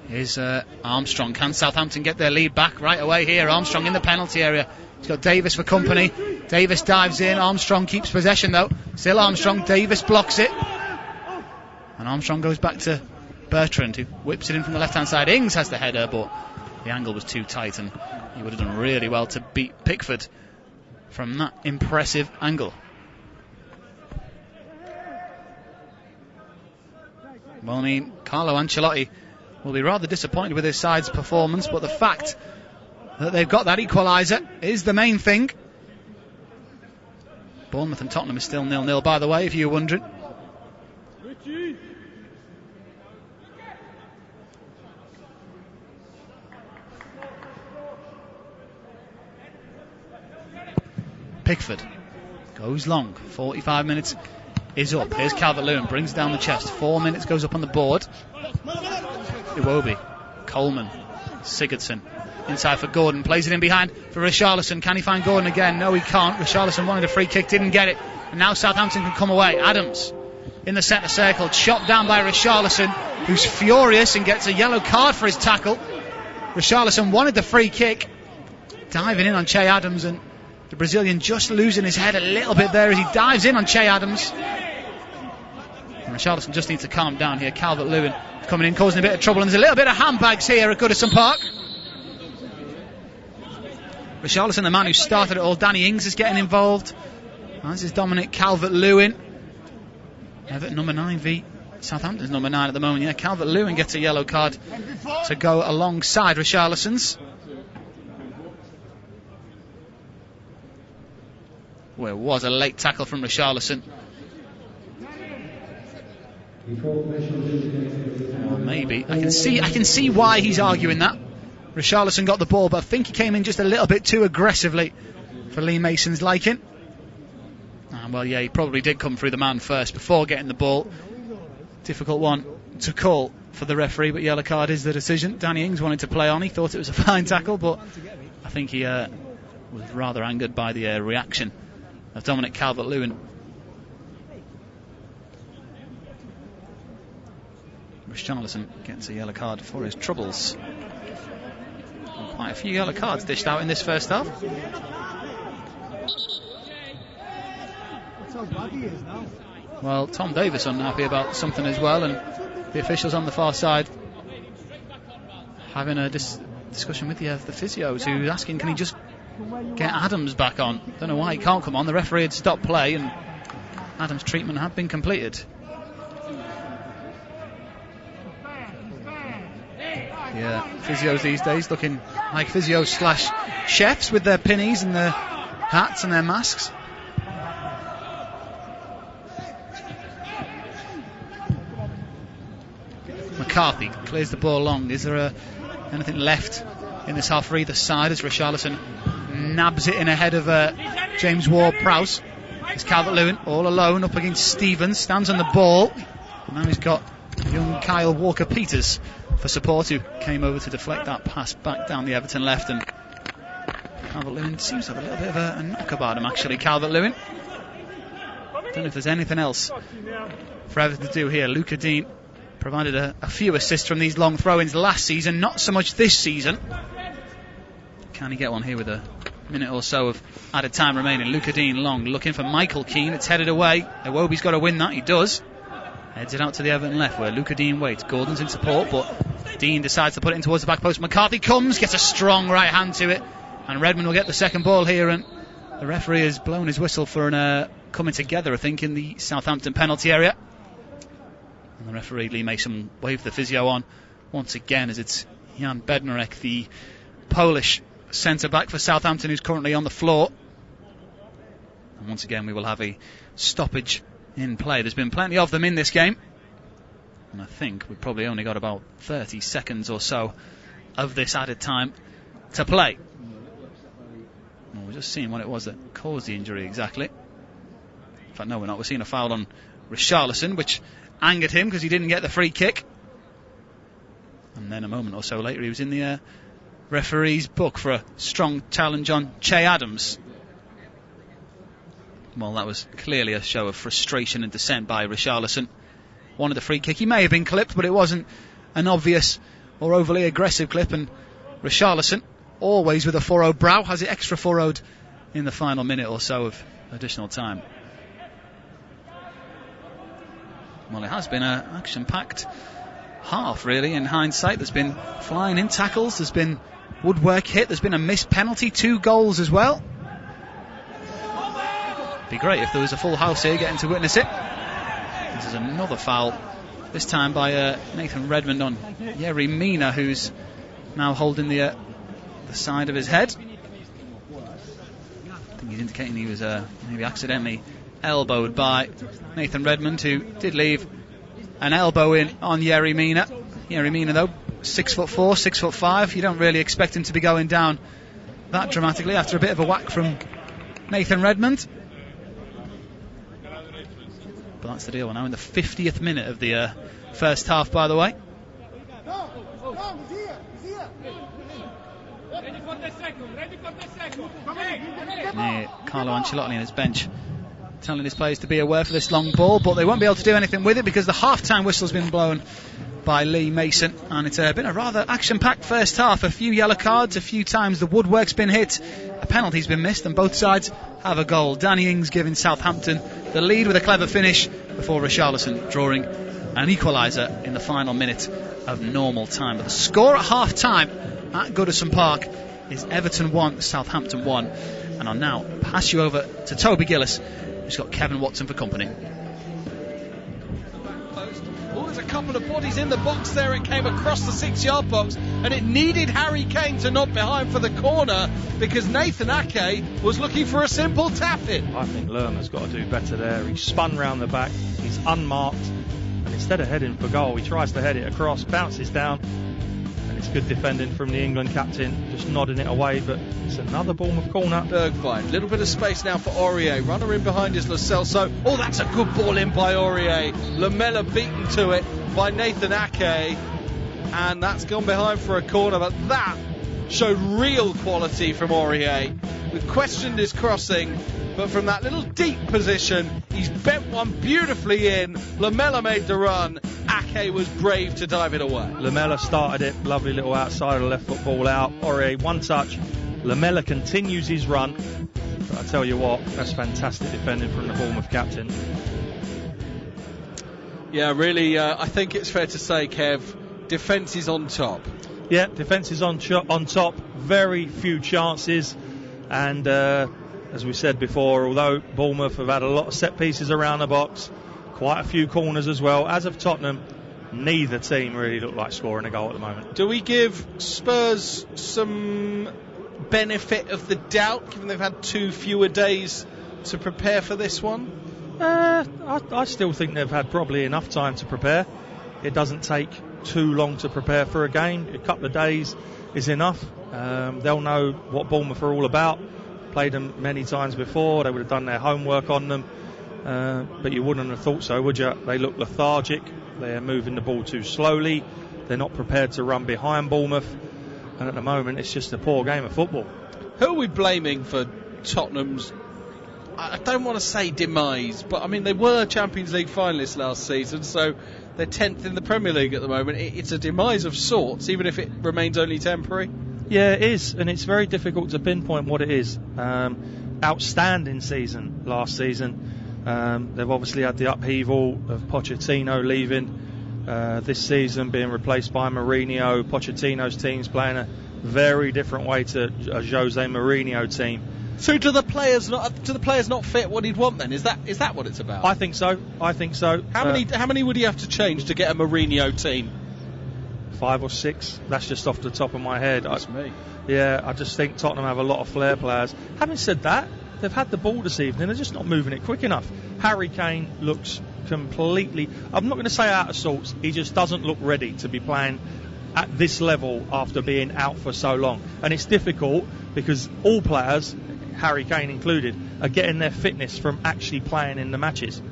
Here's Armstrong. Can Southampton get their lead back right away here? Armstrong in the penalty area. He's got Davis for company. Davis dives in. Armstrong keeps possession though. Still Armstrong. Davis blocks it. And Armstrong goes back to Bertrand, who whips it in from the left-hand side. Ings has the header, but the angle was too tight, and he would have done really well to beat Pickford from that impressive angle. Well, I mean, Carlo Ancelotti will be rather disappointed with his side's performance, but the fact that they've got that equaliser is the main thing. Bournemouth and Tottenham is still 0-0, by the way, if you were wondering. Pickford goes long. 45 minutes is up. Here's Calvert-Lewin, brings down the chest. 4 minutes goes up on the board. Iwobi, Coleman, Sigurdsson inside for Gordon, plays it in behind for Richarlison. Can he find Gordon again? No, he can't. Richarlison wanted a free kick, didn't get it, and now Southampton can come away. Adams in the centre circle, chopped down by Richarlison, who's furious and gets a yellow card for his tackle. Richarlison wanted the free kick, diving in on Che Adams, and the Brazilian just losing his head a little bit there as he dives in on Che Adams. And Richarlison just needs to calm down here. Calvert-Lewin coming in, causing a bit of trouble, and there's a little bit of handbags here at Goodison Park. Richarlison, the man who started it all. Danny Ings is getting involved, as is Dominic Calvert-Lewin. Everton number 9 v Southampton's number 9 at the moment. Yeah, Calvert-Lewin gets a yellow card to go alongside Richarlison's. Well, it was a late tackle from Richarlison. Well, maybe. I can see why he's arguing that. Richarlison got the ball, but I think he came in just a little bit too aggressively for Lee Mason's liking. Well, yeah, he probably did come through the man first before getting the ball. Difficult one to call for the referee, but yellow card is the decision. Danny Ings wanted to play on. He thought it was a fine tackle, but I think he was rather angered by the reaction of Dominic Calvert-Lewin. Richarlison gets a yellow card for his troubles. Quite a few yellow cards dished out in this first half. That's how bad he is now. Well, Tom Davis unhappy about something as well, and the officials on the far side having a discussion with the physios, who's asking, can he just get Adams back on? Don't know why he can't come on. The referee had stopped play and Adams' treatment had been completed. Yeah, physios these days looking like physios / chefs with their pinnies and their hats and their masks. McCarthy clears the ball long. Is there anything left in this half for either side as Richarlison nabs it in ahead of James Ward-Prowse? It's Calvert-Lewin all alone up against Stevens, stands on the ball. And now he's got young Kyle Walker-Peters for support, who came over to deflect that pass back down the Everton left. And Calvert-Lewin seems to have a little bit of a knock about him, actually, Calvert-Lewin. Don't know if there's anything else for Everton to do here. Luca Dean provided a few assists from these long throw-ins last season, not so much this season. Can he get one here with a minute or so of added time remaining? Luca Dean long, looking for Michael Keane. It's headed away. Iwobi's got to win that. He does. Heads it out to the Everton left, where Luca Dean waits. Gordon's in support, but Dean decides to put it in towards the back post. McCarthy comes, gets a strong right hand to it, and Redmond will get the second ball here. And the referee has blown his whistle for an coming together, I think, in the Southampton penalty area. And the referee, Lee Mason, waved the physio on once again, as it's Jan Bednarek, the Polish centre-back for Southampton, who's currently on the floor. And once again we will have a stoppage in play. There's been plenty of them in this game, and I think we've probably only got about 30 seconds or so of this added time to play. Well, we're just seeing what it was that caused the injury exactly. In fact, no, we're not. We're seeing a foul on Richarlison, which angered him because he didn't get the free kick. And then a moment or so later he was in the referee's book for a strong challenge on Che Adams. Well, that was clearly a show of frustration and dissent by Richarlison. Wanted the free kick. He may have been clipped, but it wasn't an obvious or overly aggressive clip. And Richarlison, always with a furrowed brow, has it extra furrowed in the final minute or so of additional time. Well, it has been an action-packed half, really, in hindsight. There's been flying in tackles, there's been woodwork hit, there's been a missed penalty, 2 goals as well. Be great if there was a full house here getting to witness it. This is another foul, this time by Nathan Redmond on Yerry Mina, who's now holding the side of his head. I think he's indicating he was maybe accidentally elbowed by Nathan Redmond, who did leave an elbow in on Yerry Mina. Yerry Mina, though, 6'4", 6'5". You don't really expect him to be going down that dramatically after a bit of a whack from Nathan Redmond. But that's the deal. We're now in the 50th minute of the first half, by the way. Carlo Ancelotti and his bench telling his players to be aware for this long ball, but they won't be able to do anything with it because the half-time whistle's been blown by Lee Mason, and it's been a rather action-packed first half. A few yellow cards, a few times the woodwork's been hit, a penalty's been missed, and both sides have a goal. Danny Ings giving Southampton the lead with a clever finish before Richarlison drawing an equaliser in the final minute of normal time. But the score at half-time at Goodison Park is Everton 1, Southampton 1. And I'll now pass you over to Toby Gillis, who's got Kevin Watson for company. Oh, there's a couple of bodies in the box there. It came across the 6-yard box, and it needed Harry Kane to knock behind for the corner because Nathan Ake was looking for a simple tap-in. I think Lerner's got to do better there. He spun round the back, he's unmarked, and instead of heading for goal, he tries to head it across, bounces down, and it's good defending from the England captain, just nodding it away, but it's another Bournemouth corner. Bergwijn, little bit of space now for Aurier. Runner in behind is Lo Celso. Oh, that's a good ball in by Aurier. Lamela beaten to it by Nathan Ake, and that's gone behind for a corner, but that showed real quality from Aurier. We questioned his crossing, but from that little deep position, he's bent one beautifully in. Lamela made the run. Ake was brave to dive it away. Lamela started it, lovely little outside of the left foot ball out. Aurier, one touch. Lamela continues his run. But I tell you what, that's fantastic defending from the Bournemouth captain. Yeah, really, I think it's fair to say, Kev, defence is on top. Yeah, defence is on top. Very few chances. And as we said before, although Bournemouth have had a lot of set pieces around the box, quite a few corners as well, as of Tottenham, neither team really look like scoring a goal at the moment. Do we give Spurs some benefit of the doubt, given they've had 2 fewer days to prepare for this one? I still think they've had probably enough time to prepare. It doesn't take too long to prepare for a game. A couple of days is enough. They'll know what Bournemouth are all about. Played them many times before. They would have done their homework on them. But you wouldn't have thought so, would you? They look lethargic. They're moving the ball too slowly. They're not prepared to run behind Bournemouth. And at the moment, it's just a poor game of football. Who are we blaming for Tottenham's, I don't want to say demise, but I mean, they were Champions League finalists last season, so they're 10th in the Premier League at the moment. It's a demise of sorts, even if it remains only temporary. Yeah, it is, and it's very difficult to pinpoint what it is. Outstanding season last season. They've obviously had the upheaval of Pochettino leaving this season, being replaced by Mourinho. Pochettino's team's playing a very different way to a Jose Mourinho team. So do the players not fit what he'd want then? Is that what it's about? I think so. How many would he have to change to get a Mourinho team? 5 or 6. That's just off the top of my head. That's me. Yeah, I just think Tottenham have a lot of flair players. Having said that, they've had the ball this evening. They're just not moving it quick enough. Harry Kane looks completely, I'm not going to say out of sorts, he just doesn't look ready to be playing at this level after being out for so long. And it's difficult because all players, Harry Kane included, are getting their fitness from actually playing in the matches.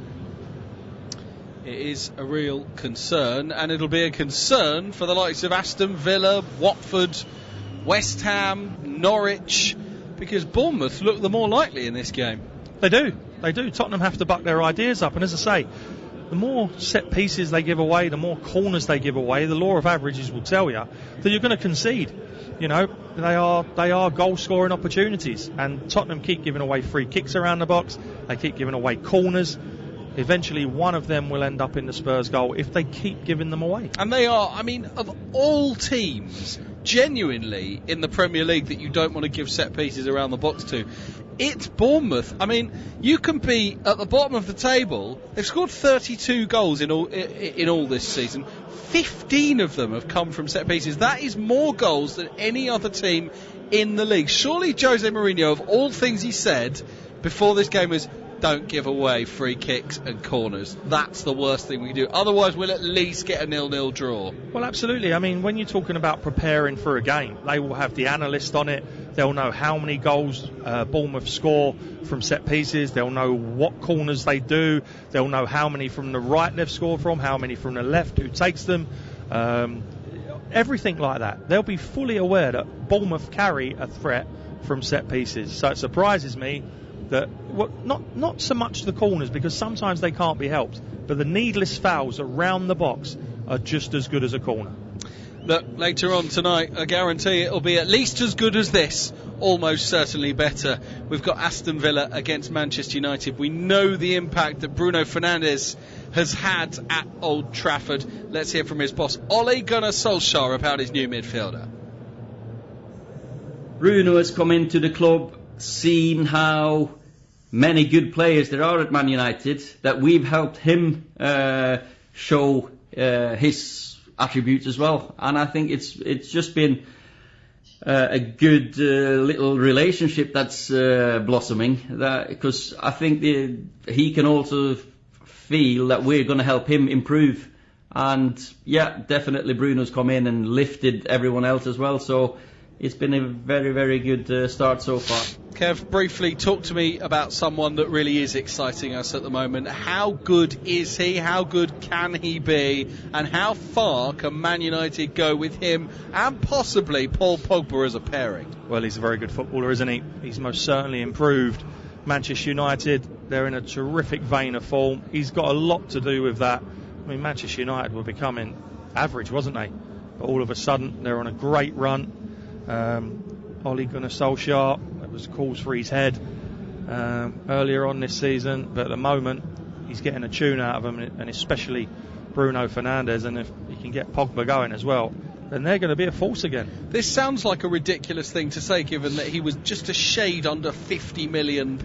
It is a real concern, and it'll be a concern for the likes of Aston Villa, Watford, West Ham, Norwich, because Bournemouth look the more likely in this game. They do. Tottenham have to buck their ideas up, and as I say, the more set pieces they give away, the more corners they give away, the law of averages will tell you that you're going to concede. You know, they are goal-scoring opportunities, and Tottenham keep giving away free kicks around the box. They keep giving away corners. Eventually, one of them will end up in the Spurs goal if they keep giving them away. And they are, I mean, of all teams, genuinely, in the Premier League that you don't want to give set pieces around the box to, it's Bournemouth. I mean, you can be at the bottom of the table. They've scored 32 goals in all this season. 15 of them have come from set pieces. That is more goals than any other team in the league. Surely Jose Mourinho, of all things he said before this game, was don't give away free kicks and corners. That's the worst thing we can do. Otherwise, we'll at least get a 0-0 draw. Well, absolutely. I mean, when you're talking about preparing for a game, they will have the analyst on it. They'll know how many goals Bournemouth score from set pieces. They'll know what corners they do. They'll know how many from the right they've scored from, how many from the left, who takes them. Everything like that. They'll be fully aware that Bournemouth carry a threat from set pieces. So it surprises me that, well, not so much the corners, because sometimes they can't be helped, but the needless fouls around the box are just as good as a corner. Look, later on tonight, I guarantee it'll be at least as good as this, almost certainly better. We've got Aston Villa against Manchester United. We know the impact that Bruno Fernandes has had at Old Trafford. Let's hear from his boss, Ole Gunnar Solskjaer, about his new midfielder. Bruno has come into the club, seen how many good players there are at Man United, that we've helped him show his attributes as well, and I think it's just been a good little relationship that's blossoming, because I think he can also feel that we're going to help him improve, and yeah, definitely Bruno's come in and lifted everyone else as well, so it's been a very, very good start so far. Kev, briefly talk to me about someone that really is exciting us at the moment. How good is he? How good can he be? And how far can Man United go with him and possibly Paul Pogba as a pairing? Well, he's a very good footballer, isn't he? He's most certainly improved. Manchester United, they're in a terrific vein of form. He's got a lot to do with that. I mean, Manchester United were becoming average, wasn't they? But all of a sudden, they're on a great run. Ole Gunnar Solskjaer, there was calls for his head earlier on this season, but at the moment he's getting a tune out of them, and especially Bruno Fernandes, and if he can get Pogba going as well, then they're going to be a force again. This sounds like a ridiculous thing to say, given that he was just a shade under £50 million.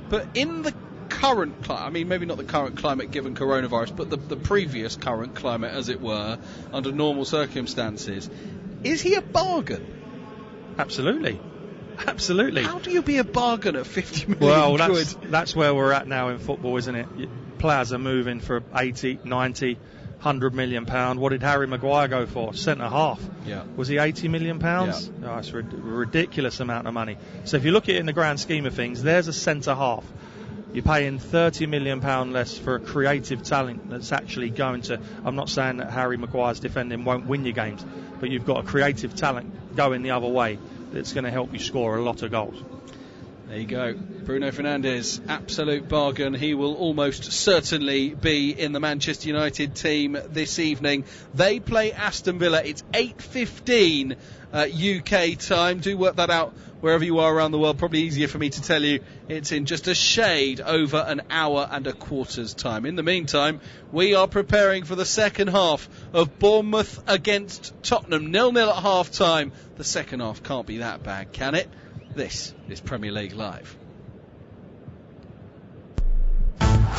But in the current climate, I mean, maybe not the current climate given coronavirus, but the previous current climate, as it were, under normal circumstances, is he a bargain? Absolutely. Absolutely. How do you be a bargain at 50 million well, quid? That's where we're at now in football, isn't it? Players are moving for 80, 90, 100 million pound. What did Harry Maguire go for? Centre half. Yeah. Was he 80 million pounds? Yeah. Oh, it's a ridiculous amount of money. So if you look at it in the grand scheme of things, there's a centre half. You're paying £30 million less for a creative talent that's actually going to... I'm not saying that Harry Maguire's defending won't win your games, but you've got a creative talent going the other way that's going to help you score a lot of goals. There you go. Bruno Fernandes, absolute bargain. He will almost certainly be in the Manchester United team this evening. They play Aston Villa. It's 8:15 UK time. Do work that out wherever you are around the world. Probably easier for me to tell you it's in just a shade over an hour and a quarter's time. In the meantime, we are preparing for the second half of Bournemouth against Tottenham. 0-0 at half-time. The second half can't be that bad, can it? This is Premier League Live.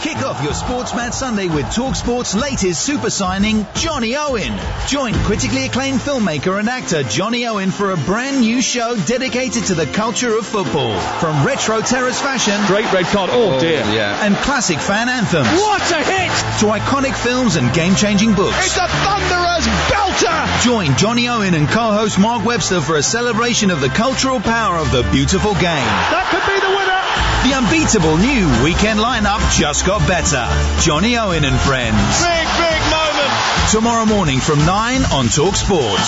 Kick off your Sportsmat Sunday with TalkSport's latest super signing, Johnny Owen. Join critically acclaimed filmmaker and actor Johnny Owen for a brand new show dedicated to the culture of football. From retro terrace fashion... Great red card, oh dear. Yeah. And classic fan anthems. What a hit! To iconic films and game-changing books. It's a thunderous belter! Join Johnny Owen and co-host Mark Webster for a celebration of the cultural power of the beautiful game. That could be the winner! The unbeatable new weekend lineup just got better. Johnny Owen and Friends. Big moment! Tomorrow morning from 9 on TalkSport.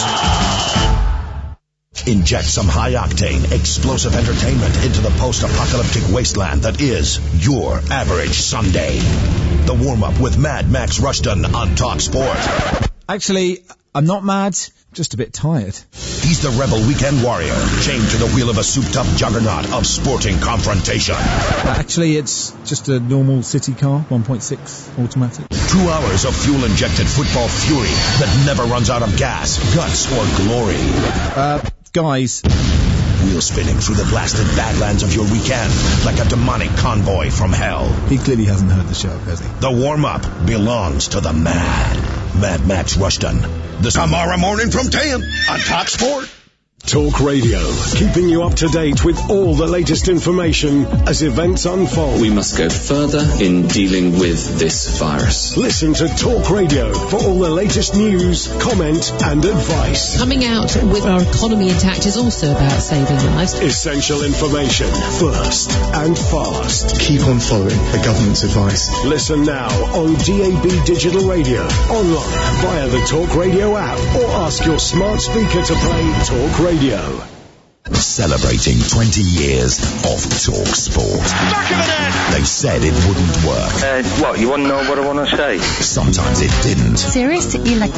Inject some high-octane, explosive entertainment into the post-apocalyptic wasteland that is your average Sunday. The warm-up with Mad Max Rushton on TalkSport. Actually, I'm not mad, just a bit tired. He's the rebel weekend warrior, chained to the wheel of a souped-up juggernaut of sporting confrontation. Actually, it's just a normal city car, 1.6 automatic. 2 hours of fuel-injected football fury that never runs out of gas, guts, or glory. Guys. Wheel spinning through the blasted badlands of your weekend like a demonic convoy from hell. He clearly hasn't heard the show, has he? The warm-up belongs to the Mad Max Rushton. Tomorrow morning from 10 on TalkSport. Talk Radio, keeping you up to date with all the latest information as events unfold. We must go further in dealing with this virus. Listen to Talk Radio for all the latest news, comment and advice. Coming out with our economy intact is also about saving lives. Essential information, first and fast. Keep on following the government's advice. Listen now on DAB Digital Radio, online via the Talk Radio app, or ask your smart speaker to play Talk Radio. Celebrating 20 years of TalkSport. Back of the net! They said it wouldn't work. What, you want to know what I want to say? Sometimes it didn't. Serious? Illegal.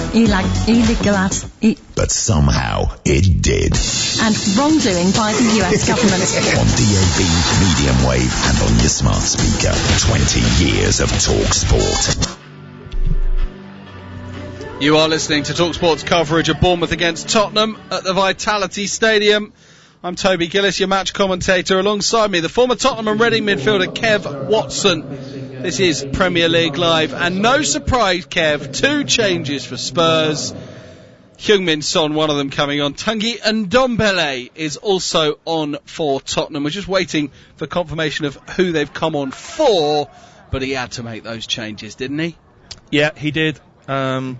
But somehow it did. And wrongdoing by the US government. On DAB, medium wave, and on your smart speaker. 20 years of TalkSport. You are listening to TalkSport's coverage of Bournemouth against Tottenham at the Vitality Stadium. I'm Toby Gillis, your match commentator. Alongside me, the former Tottenham and Reading midfielder Kev Watson. This is Premier League Live. And no surprise, Kev, 2 changes for Spurs. Heung-min Son, one of them coming on. Tanguy Ndombele is also on for Tottenham. We're just waiting for confirmation of who they've come on for. But he had to make those changes, didn't he? Yeah, he did. I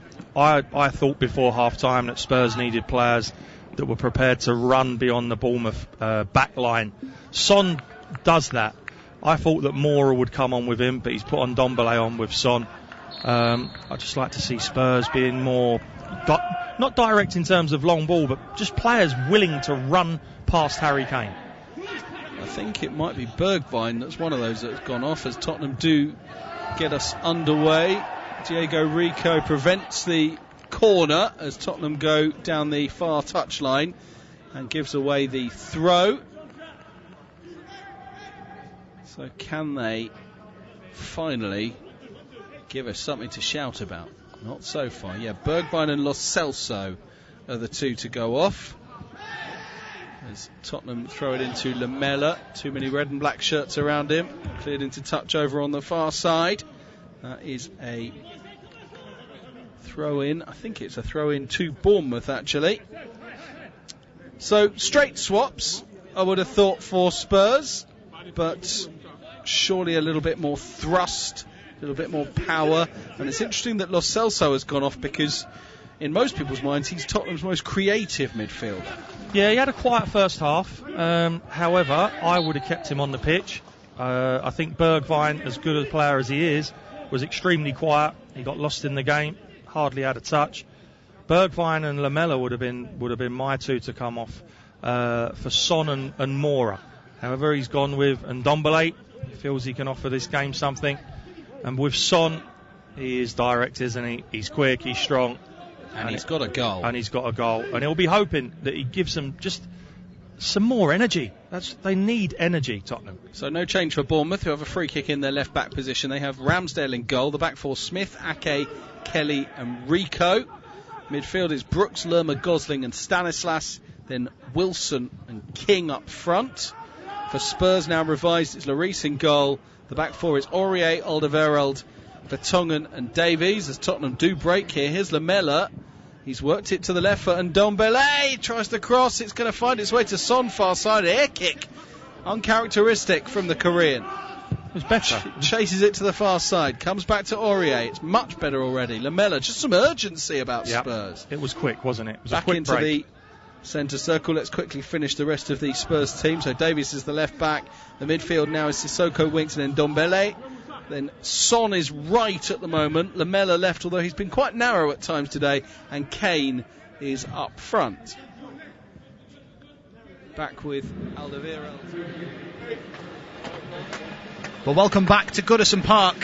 thought before half-time that Spurs needed players that were prepared to run beyond the Bournemouth back line. Son does that. I thought that Moura would come on with him, but he's put Ndombele on with Son. I'd just like to see Spurs being more, not direct in terms of long ball, but just players willing to run past Harry Kane. I think it might be Bergwijn that's one of those that's gone off as Tottenham do get us underway. Diego Rico prevents the corner as Tottenham go down the far touchline and gives away the throw. So can they finally give us something to shout about. Not so far. Yeah, Bergwijn and Lo Celso are the two to go off. As Tottenham throw it into Lamela. Too many red and black shirts around him. Cleared into touch over on the far side. That is a throw-in. I think it's a throw-in to Bournemouth, actually. So, straight swaps, I would have thought, for Spurs. But surely a little bit more thrust, a little bit more power. And it's interesting that Lo Celso has gone off because, in most people's minds, he's Tottenham's most creative midfielder. Yeah, he had a quiet first half. However, I would have kept him on the pitch. I think Bergwijn, as good a player as he is, was extremely quiet. He got lost in the game, hardly had a touch. Bergwijn and Lamela would have been my two to come off for Son and Mora. However, he's gone with Ndombele. He feels he can offer this game something. And with Son, he is direct, isn't he? He's quick, he's strong. And he's got a goal. And he's got a goal. And he'll be hoping that he gives them just some more energy. They need energy, Tottenham. So no change for Bournemouth, who have a free kick in their left-back position. They have Ramsdale in goal. The back four, Smith, Ake, Kelly and Rico. Midfield is Brooks, Lerma, Gosling and Stanislas. Then Wilson and King up front. For Spurs, now revised, it's Lloris in goal. The back four is Aurier, Alderweireld, Vertonghen and Davies. As Tottenham do break here, here's Lamela. He's worked it to the left foot and Ndombele tries to cross. It's going to find its way to Son, far side. Air kick. Uncharacteristic from the Korean. It was better. Chases it to the far side. Comes back to Aurier. It's much better already. Lamela, just some urgency about Spurs. It was quick, wasn't it? It was back a quick into break. the centre circle. Let's quickly finish the rest of the Spurs team. So Davies is the left back. The midfield now is Sissoko, Winks and Ndombele. Then Son is right at the moment. Lamela left, although he's been quite narrow at times today. And Kane is up front. Back with Alderweireld. Well, welcome back to Goodison Park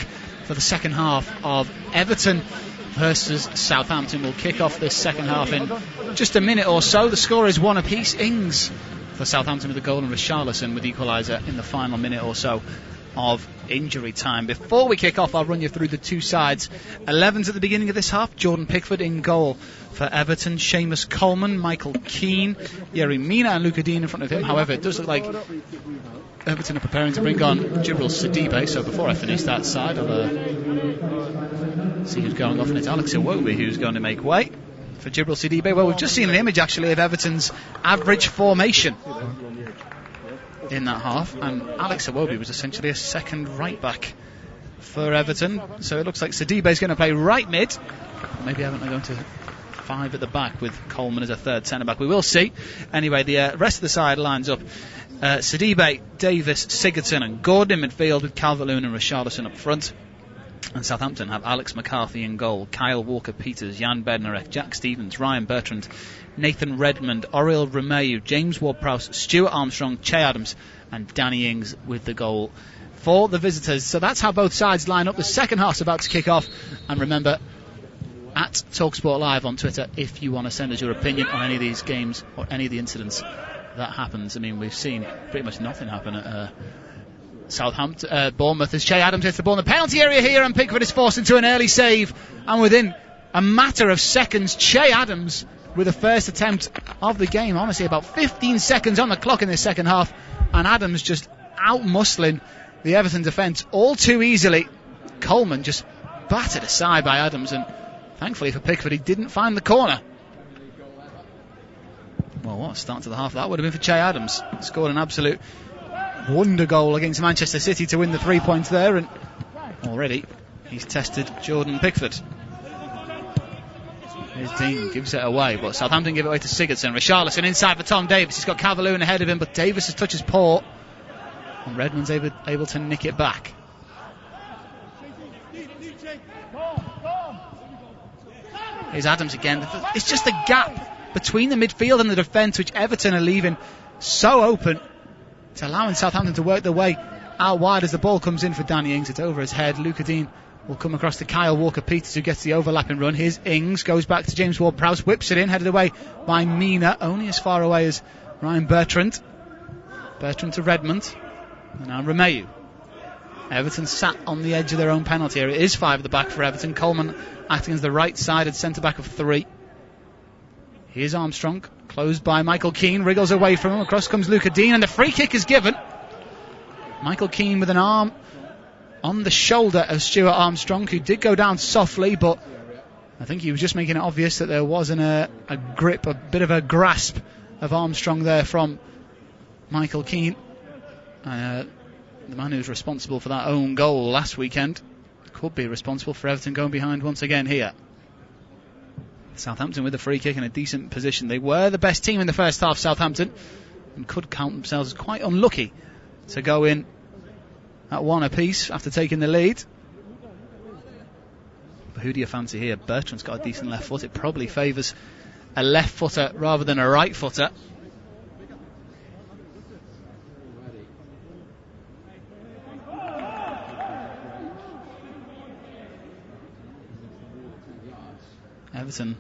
for the second half of Everton versus Southampton. We'll kick off this second half in just a minute or so. The score is 1 apiece. Ings for Southampton with a goal and Richarlison with the equaliser in the final minute or so of injury time. Before we kick off, I'll run you through the two sides. 11s at the beginning of this half. Jordan Pickford in goal for Everton. Seamus Coleman, Michael Keane, Yerry Mina and Luca Dean in front of him. However, it does look like Everton are preparing to bring on Djibril Sidibe. So before I finish that side, I'll see who's going off, and it's Alex Iwobi who's going to make way for Djibril Sidibe. Well, we've just seen an image actually of Everton's average formation in that half, and Alex Iwobi was essentially a second right back for Everton. So it looks like Sidibe's going to play right mid. Maybe Everton are going to 5 at the back with Coleman as a third centre back. We will see. Anyway, the rest of the side lines up. Sidibe, Davis, Sigurdsson and Gordon in midfield with Calvert-Lewin and Richarlison up front. And Southampton have Alex McCarthy in goal, Kyle Walker-Peters, Jan Bednarek, Jack Stevens, Ryan Bertrand, Nathan Redmond, Oriol Romeu, James Ward-Prowse, Stuart Armstrong, Che Adams and Danny Ings with the goal for the visitors. So that's how both sides line up. The second half's about to kick off. And remember, at TalkSport Live on Twitter, if you want to send us your opinion on any of these games or any of the incidents that happens. I mean, we've seen pretty much nothing happen at Southampton, Bournemouth, as Che Adams hits the ball in the penalty area here, and Pickford is forced into an early save, and within a matter of seconds, Che Adams with the first attempt of the game. Honestly, about 15 seconds on the clock in the second half, and Adams just out-muscling the Everton defence all too easily. Coleman just battered aside by Adams, and thankfully for Pickford, he didn't find the corner. Well, what a start to the half that would have been for Che Adams. Scored an absolute wonder goal against Manchester City to win the 3 points there, and already he's tested Jordan Pickford. His team gives it away, but Southampton give it away to Sigurdsson. Richarlison inside for Tom Davis. He's got Calvert-Lewin ahead of him, but Davis has touched his paw, and Redmond's able to nick it back. Here's Adams again. It's just the gap between the midfield and the defence which Everton are leaving so open. It's allowing Southampton to work their way out wide as the ball comes in for Danny Ings. It's over his head. Luca Dean will come across to Kyle Walker-Peters, who gets the overlapping run. Here's Ings, goes back to James Ward-Prowse, whips it in, headed away by Mina, only as far away as Ryan Bertrand. Bertrand to Redmond, and now Romeu. Everton sat on the edge of their own penalty area. It is 5 at the back for Everton. Coleman acting as the right-sided centre-back of 3. Here's Armstrong, closed by Michael Keane, wriggles away from him. Across comes Luca Dean, and the free kick is given. Michael Keane with an arm on the shoulder of Stuart Armstrong, who did go down softly, but I think he was just making it obvious that there wasn't a grip, a bit of a grasp of Armstrong there from Michael Keane. The man who's responsible for that own goal last weekend could be responsible for Everton going behind once again here. Southampton with a free kick in a decent position. They were the best team in the first half, Southampton, and could count themselves as quite unlucky to go in at 1 apiece after taking the lead. But who do you fancy here? Bertrand's got a decent left foot. It probably favours a left footer rather than a right footer. Everton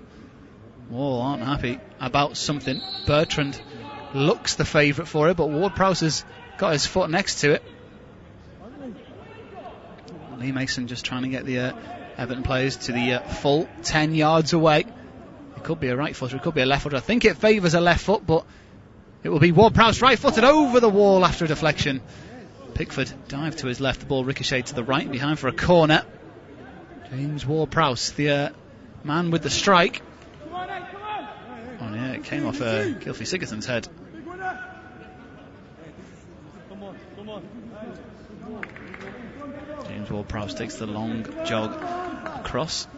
aren't happy about something. Bertrand looks the favourite for it, but Ward-Prowse has got his foot next to it. Lee Mason just trying to get the Everton players to the full 10 yards away. It could be a right footer, it could be a left footer. I think it favours a left foot, but it will be Ward-Prowse right footed over the wall after a deflection. Pickford dived to his left, the ball ricocheted to the right, behind for a corner. James Ward-Prowse, the man with the strike. Oh yeah, it came off Gylfi Sigurdsson's head. James Ward-Prowse takes the long jog across.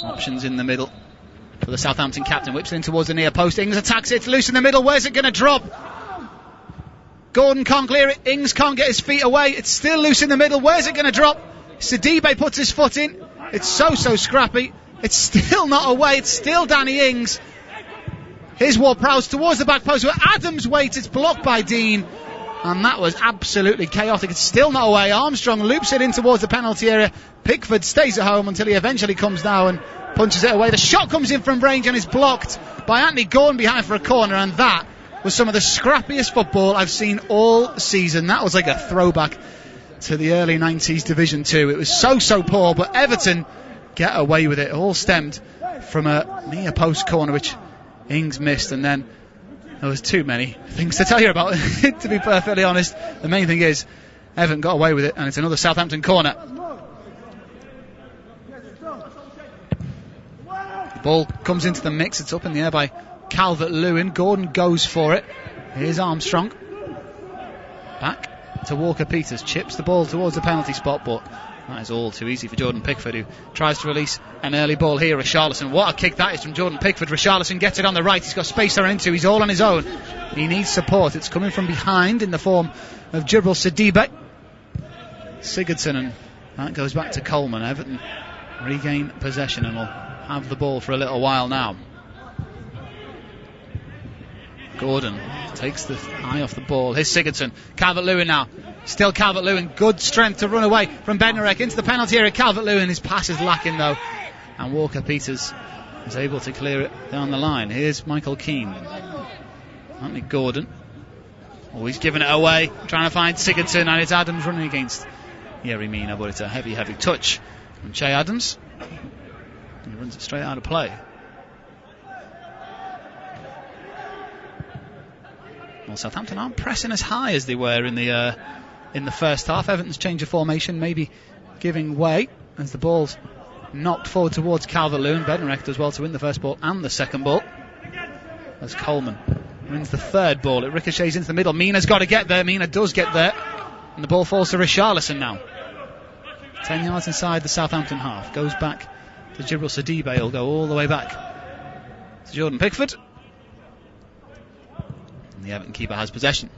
Options in the middle for the Southampton captain. Whips it in towards the near post. Ings attacks it. It's loose in the middle. Where's it going to drop? Gordon can't clear it. Ings can't get his feet away. It's still loose in the middle. Where's it going to drop? Sidibe puts his foot in. It's so scrappy. It's still not away. It's still Danny Ings. Here's Ward-Prowse towards the back post where Adams waits. It's blocked by Dean. And that was absolutely chaotic. It's still not away. Armstrong loops it in towards the penalty area. Pickford stays at home until he eventually comes down and punches it away. The shot comes in from range and is blocked by Anthony Gordon behind for a corner, and that was some of the scrappiest football I've seen all season. That was like a throwback to the early 90s Division 2. It was so poor, but Everton get away with it. All stemmed from a near post corner which Ings missed, and then there was too many things to tell you about it, to be perfectly honest. The main thing is Everton got away with it, and it's another Southampton corner. Ball comes into the mix. It's up in the air by Calvert-Lewin. Gordon goes for it. Here's Armstrong. Back to Walker-Peters. Chips the ball towards the penalty spot, but that is all too easy for Jordan Pickford, who tries to release an early ball here. Richarlison. What a kick that is from Jordan Pickford. Richarlison gets it on the right. He's got space to run into. He's all on his own. He needs support. It's coming from behind in the form of Djibril Sidibe. Sigurdsson, and that goes back to Coleman. Everton regain possession and will have the ball for a little while now. Gordon takes the eye off the ball. Here's Sigurdsson. Calvert-Lewin now. Still Calvert-Lewin. Good strength to run away from Bednarek into the penalty area. Calvert-Lewin. His pass is lacking though. And Walker-Peters is able to clear it down the line. Here's Michael Keane. Anthony Gordon. Oh, he's giving it away. Trying to find Sigurdsson, and it's Adams running against Yerry Mina, but it's a heavy touch from Che Adams. He runs it straight out of play. Well, Southampton aren't pressing as high as they were in the first half. Everton's change of formation maybe giving way as the ball's knocked forward towards Calvert-Lewin. Bednarek does well to win the first ball and the second ball. As Coleman wins the third ball, it ricochets into the middle. Mina's got to get there. Mina does get there, and the ball falls to Richarlison now. 10 yards inside the Southampton half. Goes back to Djibril Sidibe. He'll go all the way back to Jordan Pickford. The Everton keeper has possession.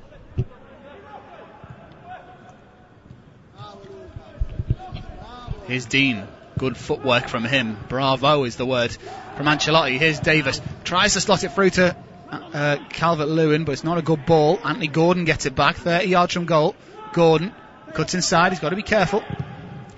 Here's Dean. Good footwork from him. Bravo is the word from Ancelotti. Here's Davis. Tries to slot it through to Calvert-Lewin, but it's not a good ball. Anthony Gordon gets it back. 30 yards from goal. Gordon cuts inside. He's got to be careful.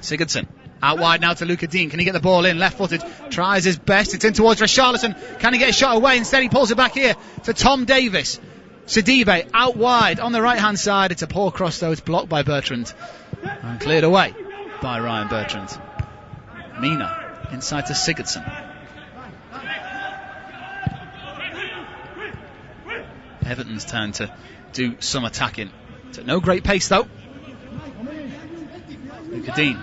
Sigurdsson. Out wide now to Luca Dean. Can he get the ball in? Left-footed. Tries his best. It's in towards Richarlison. Can he get a shot away? Instead he pulls it back here to Tom Davis. Sidibe out wide on the right-hand side. It's a poor cross though. It's blocked by Bertrand. And cleared away by Ryan Bertrand. Mina inside to Sigurdsson. Everton's turn to do some attacking. It's at no great pace though. Luca Dean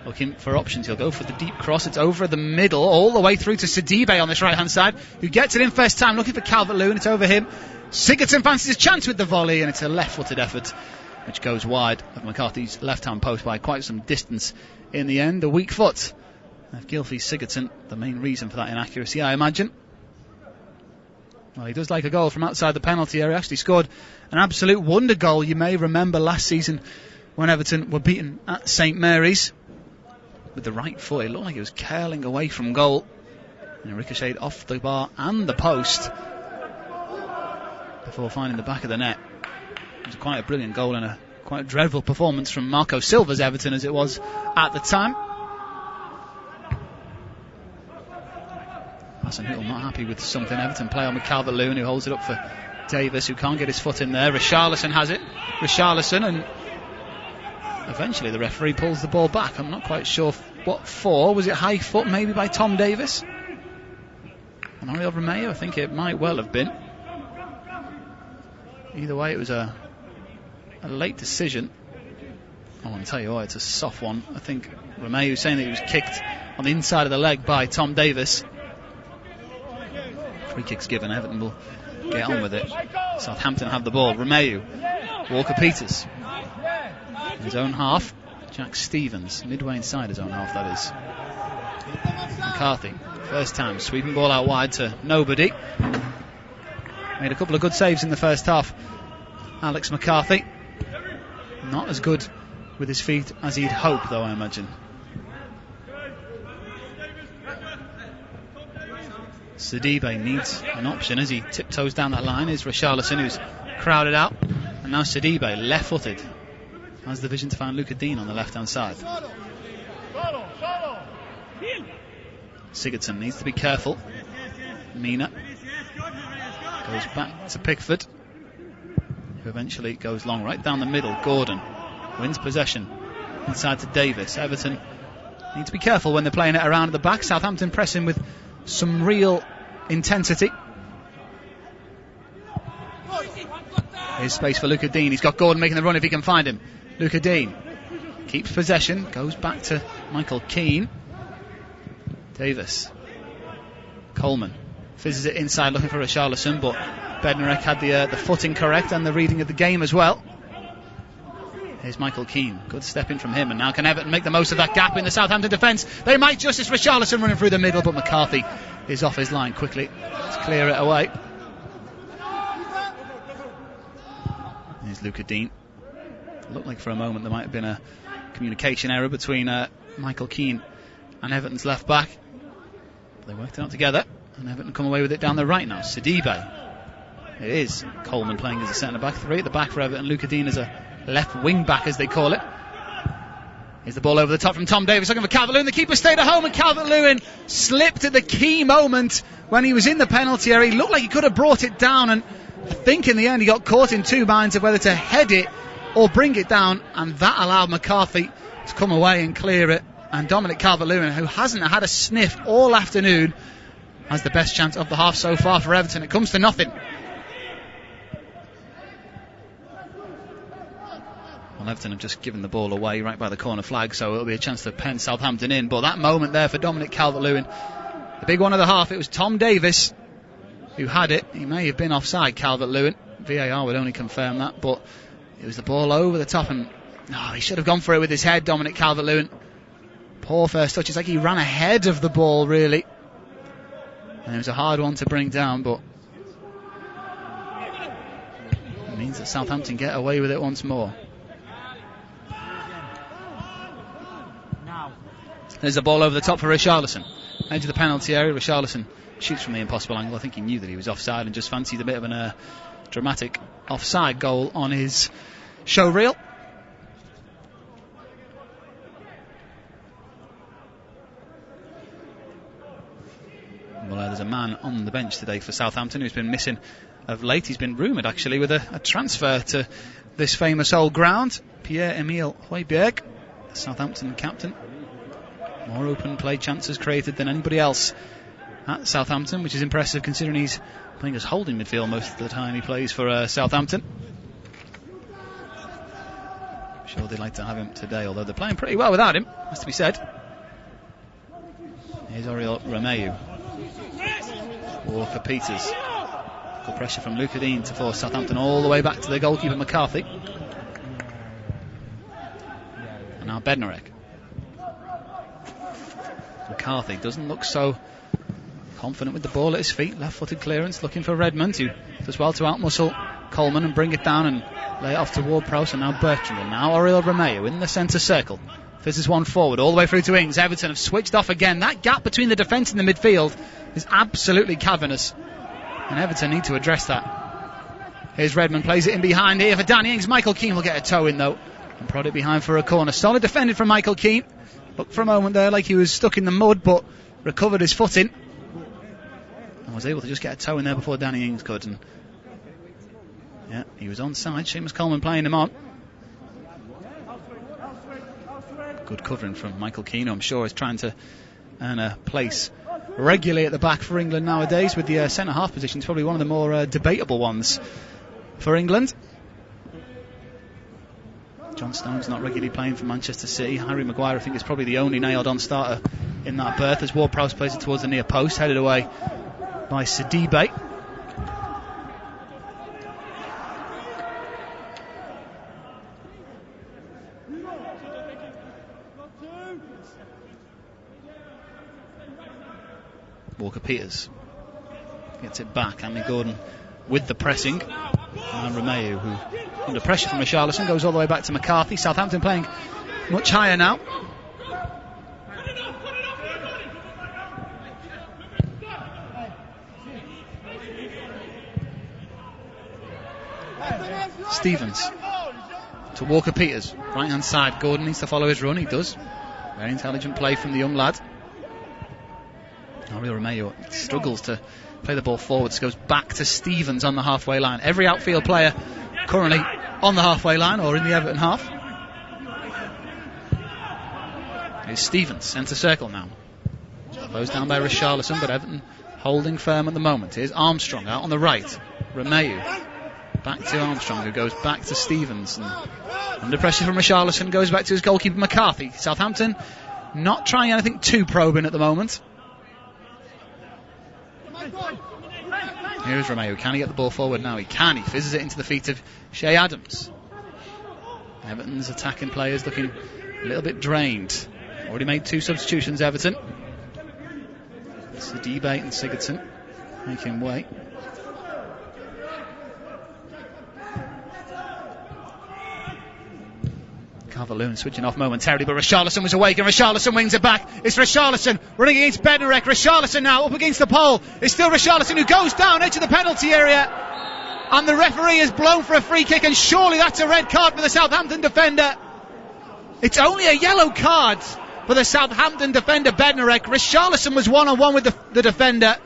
looking for options. He'll go for the deep cross. It's over the middle, all the way through to Sidibe on this right-hand side, who gets it in first time, looking for Calvert-Lewin. It's over him. Sigurdsson fancies his chance with the volley, and it's a left-footed effort, which goes wide of McCarthy's left-hand post by quite some distance in the end. A weak foot of Gylfi Sigurdsson, the main reason for that inaccuracy, I imagine. Well, he does like a goal from outside the penalty area. He actually scored an absolute wonder goal, you may remember, last season when Everton were beaten at St Mary's. With the right foot, it looked like it was curling away from goal, and it ricocheted off the bar and the post before finding the back of the net. It was quite a brilliant goal and a quite dreadful performance from Marco Silva's Everton as it was at the time. Hassan Hüttl not happy with something. Everton play on with Calvert-Lewin, who holds it up for Davis, who can't get his foot in there. Richarlison has it. Richarlison, and eventually the referee pulls the ball back. I'm not quite sure what for. Was it high foot maybe by Tom Davis? And Oriol Romeu? I think it might well have been. Either way, it was a late decision. I want to tell you what, it's a soft one. I think Romeu saying that he was kicked on the inside of the leg by Tom Davis. Free kick's given. Everton will get on with it. Southampton have the ball. Romeu, Walker-Peters. His own half, Jack Stevens, midway inside his own half, that is. McCarthy, first time, sweeping ball out wide to nobody. Made a couple of good saves in the first half. Alex McCarthy, not as good with his feet as he'd hope, though, I imagine. Sidibe needs an option as he tiptoes down that line. Is Richarlison, who's crowded out, and now Sidibe, left-footed, has the vision to find Luca Dean on the left-hand side. Sigurdsson needs to be careful. Mina goes back to Pickford, who eventually goes long right down the middle. Gordon wins possession inside to Davis. Everton need to be careful when they're playing it around at the back. Southampton pressing with some real intensity. Here's space for Luca Dean. He's got Gordon making the run if he can find him. Luca Dean keeps possession, goes back to Michael Keane. Davis, Coleman fizzes it inside looking for Richarlison, but Bednarek had the footing correct and the reading of the game as well. Here's Michael Keane, good step in from him, and now can Everton make the most of that gap in the Southampton defence? They might just, as Richarlison running through the middle, but McCarthy is off his line quickly to clear it away. Here's Luca Dean. It looked like for a moment there might have been a communication error between Michael Keane and Everton's left back. They worked it out together, and Everton come away with it down the right now. Sidibe. It is Coleman playing as a centre back. Three at the back for Everton. Luca Dean as a left wing back, as they call it. Here's the ball over the top from Tom Davis looking for Calvert-Lewin. The keeper stayed at home, and Calvert-Lewin slipped at the key moment when he was in the penalty area. He looked like he could have brought it down, and I think in the end he got caught in two minds of whether to head it or bring it down, and that allowed McCarthy to come away and clear it. And Dominic Calvert-Lewin, who hasn't had a sniff all afternoon, has the best chance of the half so far for Everton. It comes to nothing. Well, Everton have just given the ball away right by the corner flag, so it'll be a chance to pen Southampton in. But that moment there for Dominic Calvert-Lewin, the big one of the half, it was Tom Davis who had it. He may have been offside, Calvert-Lewin. VAR would only confirm that, but it was the ball over the top, and he should have gone for it with his head, Dominic Calvert-Lewin. Poor first touch. It's like he ran ahead of the ball, really. And it was a hard one to bring down, but it means that Southampton get away with it once more. There's the ball over the top for Richarlison. Edge of the penalty area. Richarlison shoots from the impossible angle. I think he knew that he was offside and just fancied a bit of a dramatic offside goal on his show reel. Well, there's a man on the bench today for Southampton who's been missing of late. He's been rumoured actually with a transfer to this famous old ground. Pierre-Emile Højbjerg, Southampton captain. More open play chances created than anybody else at Southampton, which is impressive considering he's playing as holding midfield most of the time he plays for Southampton. I'm sure they'd like to have him today, although they're playing pretty well without him, has to be said. Here's Oriol Romeu. Walker Peters. Good pressure from Luca Dean to force Southampton all the way back to their goalkeeper McCarthy. And now Bednarek. McCarthy doesn't look so confident with the ball at his feet. Left-footed clearance, looking for Redmond, who does well to outmuscle Coleman and bring it down and lay it off to Ward-Prowse. And now Bertrand, and now Oriol Romeu in the centre circle. Fizzes one forward, all the way through to Ings. Everton have switched off again. That gap between the defence and the midfield is absolutely cavernous, and Everton need to address that. Here's Redmond, plays it in behind here for Danny Ings. Michael Keane will get a toe in though, and prod it behind for a corner. Solid defended from Michael Keane. Looked for a moment there like he was stuck in the mud, but recovered his footing and was able to just get a toe in there before Danny Ings could. And yeah, he was onside. Seamus Coleman playing him on. Good covering from Michael Keane, who I'm sure is trying to earn a place regularly at the back for England nowadays, with the centre-half position. It's probably one of the more debatable ones for England. John Stone's not regularly playing for Manchester City. Harry Maguire, I think, is probably the only nailed-on starter in that berth, as Ward-Prowse plays it towards the near post, headed away by Sidibe. Walker Peters gets it back. Anthony Gordon with the pressing. And Romeu, who under pressure from Richarlison, goes all the way back to McCarthy. Southampton playing much higher now. Stevens to Walker Peters, right hand side. Gordon needs to follow his run, he does. Very intelligent play from the young lad. Oriol Romeu struggles to play the ball forwards, goes back to Stevens on the halfway line. Every outfield player currently on the halfway line or in the Everton half. Here's Stevens, centre circle now. Closed down by Richarlison, but Everton holding firm at the moment. Here's Armstrong out on the right. Romeu back to Armstrong, who goes back to Stevens. And under pressure from Richarlison, goes back to his goalkeeper McCarthy. Southampton not trying anything too probing at the moment. Here's Romeu. Can he get the ball forward now? He can. He fizzes it into the feet of Shea Adams. Everton's attacking players looking a little bit drained. Already made two substitutions, Everton. Sidibe and Sigurdsson making way. Calvert-Lewin switching off momentarily, but Richarlison was awake and Richarlison wings it back. It's Richarlison running against Bednarek. Richarlison now up against the pole. It's still Richarlison who goes down edge of the penalty area, and the referee has blown for a free kick, and surely that's a red card for the Southampton defender. It's only a yellow card for the Southampton defender Bednarek. Richarlison was one-on-one with the defender,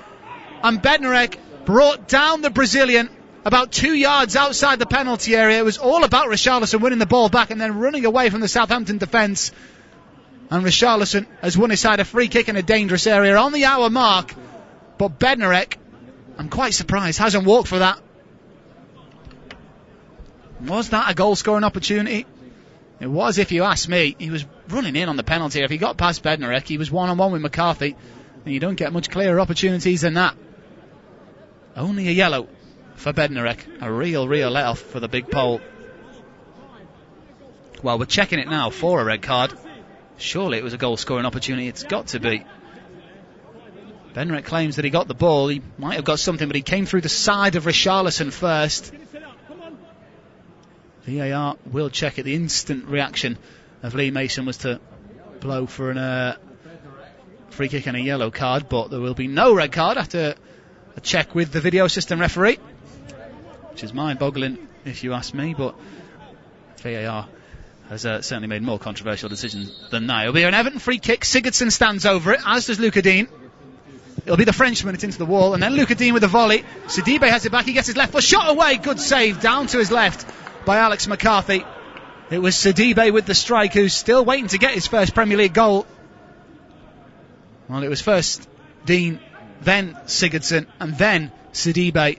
and Bednarek brought down the Brazilian about 2 yards outside the penalty area. It was all about Richarlison winning the ball back and then running away from the Southampton defence. And Richarlison has won his side a free kick in a dangerous area on the hour mark. But Bednarek, I'm quite surprised, hasn't walked for that. Was that a goal-scoring opportunity? It was, if you ask me. He was running in on the penalty. If he got past Bednarek, he was one-on-one with McCarthy. And you don't get much clearer opportunities than that. Only a yellow for Bednarek. A real let-off for the big pole. Well, we're checking it now for a red card. Surely it was a goal-scoring opportunity. It's got to be. Bednarek claims that he got the ball. He might have got something, but he came through the side of Richarlison first. VAR will check it. The instant reaction of Lee Mason was to blow for a free kick and a yellow card, but there will be no red card after a check with the video assistant referee, which is mind-boggling if you ask me, but VAR has certainly made more controversial decisions than that. It'll be an Everton free kick. Sigurdsson stands over it, as does Luca Dean. It'll be the Frenchman, it's into the wall, and then Luca Dean with the volley. Sidibe has it back, he gets his left foot shot away, good save, down to his left by Alex McCarthy. It was Sidibe with the strike, who's still waiting to get his first Premier League goal. Well, it was first Dean, then Sigurdsson, and then Sidibe,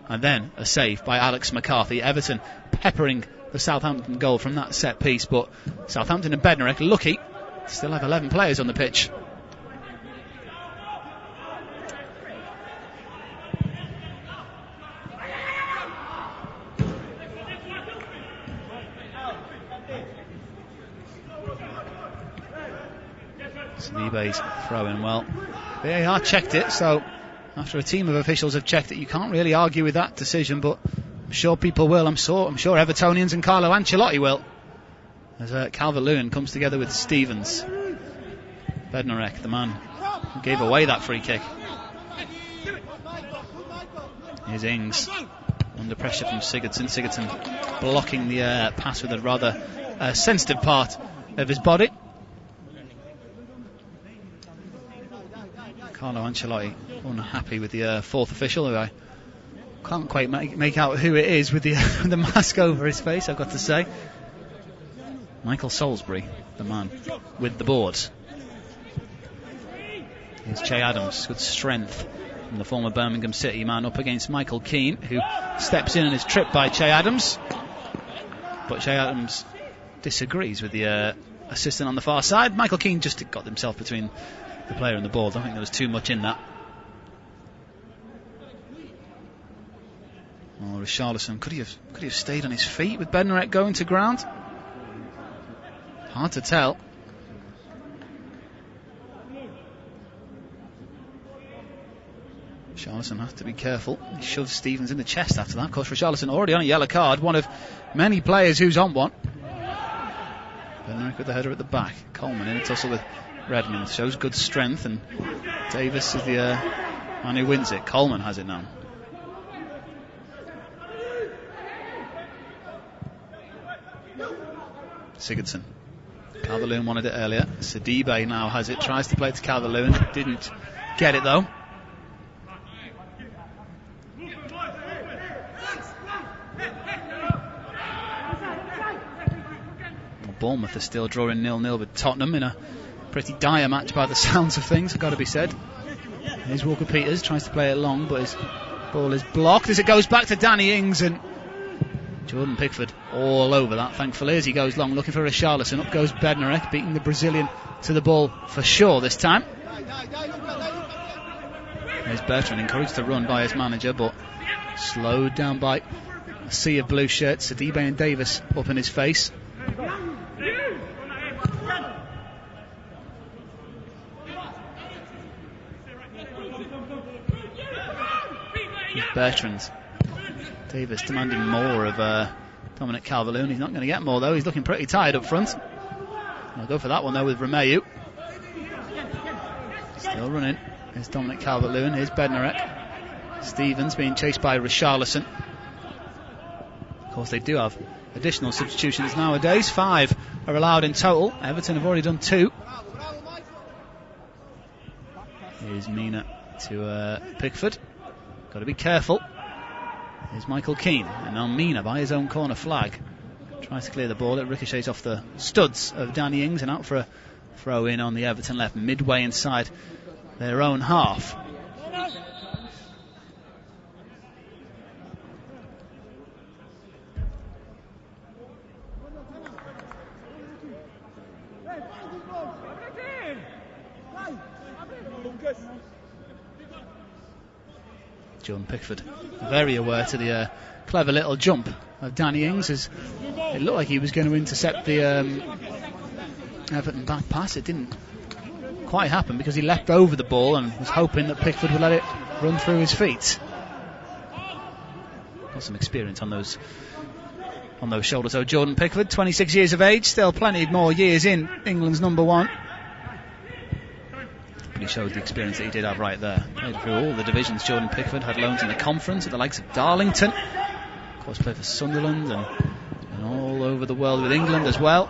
and then a save by Alex McCarthy. Everton peppering the Southampton goal from that set piece, but Southampton and Bednarek lucky, still have 11 players on the pitch. Sidibe's throwing well. VAR checked it, so after a team of officials have checked it, you can't really argue with that decision, but I'm sure people will. I'm sure Evertonians and Carlo Ancelotti will, as Calvert-Lewin comes together with Stevens. Bednarek, the man who gave away that free kick. Here's Ings under pressure from Sigurdsson. Sigurdsson blocking the pass with a rather sensitive part of his body. Carlo Ancelotti unhappy with the fourth official, who I can't quite make out who it is with the the mask over his face, I've got to say. Michael Salisbury, the man with the boards. Here's Che Adams, good strength from the former Birmingham City man up against Michael Keane, who steps in and is tripped by Che Adams. But Che Adams disagrees with the assistant on the far side. Michael Keane just got himself between the player and the ball. I don't think there was too much in that. Oh, Richarlison, could he have stayed on his feet with Bednarek going to ground? Hard to tell. Richarlison has to be careful. He shoves Stevens in the chest after that. Of course, Richarlison already on a yellow card, one of many players who's on one. Bednarek with the header at the back. Coleman in a tussle with Redmond, shows good strength, and Davis is the man who wins it. Coleman has it now. Sigurdsson. Calvert-Lewin wanted it earlier. Sidibe now has it, tries to play it to Calvert-Lewin, didn't get it though. Bournemouth are still drawing 0-0 with Tottenham in a pretty dire match by the sounds of things, have got to be said. Here's Walker Peters, tries to play it long, but his ball is blocked as it goes back to Danny Ings, and Jordan Pickford all over that, thankfully, as he goes long looking for Richarlison. Up goes Bednarek, beating the Brazilian to the ball for sure this time. There's Bertrand, encouraged to run by his manager, but slowed down by a sea of blue shirts. Sidibe and Davis up in his face. Bertrand. Davis demanding more of Dominic Calvert-Lewin. He's not going to get more though. He's looking pretty tired up front. I'll go for that one though with Romeu. Still running. Here's Dominic Calvert-Lewin. Here's Bednarek. Stevens being chased by Richarlison. Of course, they do have additional substitutions nowadays. 5 are allowed in total. Everton have already done 2. Here's Mina to Pickford. Got to be careful. Here's Michael Keane, and now Mina by his own corner flag tries to clear the ball. It ricochets off the studs of Danny Ings and out for a throw in on the Everton left, midway inside their own half. John Pickford very aware to the clever little jump of Danny Ings, as it looked like he was going to intercept the Everton back pass. It didn't quite happen because he leapt over the ball and was hoping that Pickford would let it run through his feet. Got some experience on those shoulders. So Jordan Pickford, 26 years of age, still plenty more years in England's number one. But he showed the experience that he did have right there. Played through all the divisions. Jordan Pickford had loans in the Conference at the likes of Darlington. Of course, played for Sunderland and all over the world with England as well.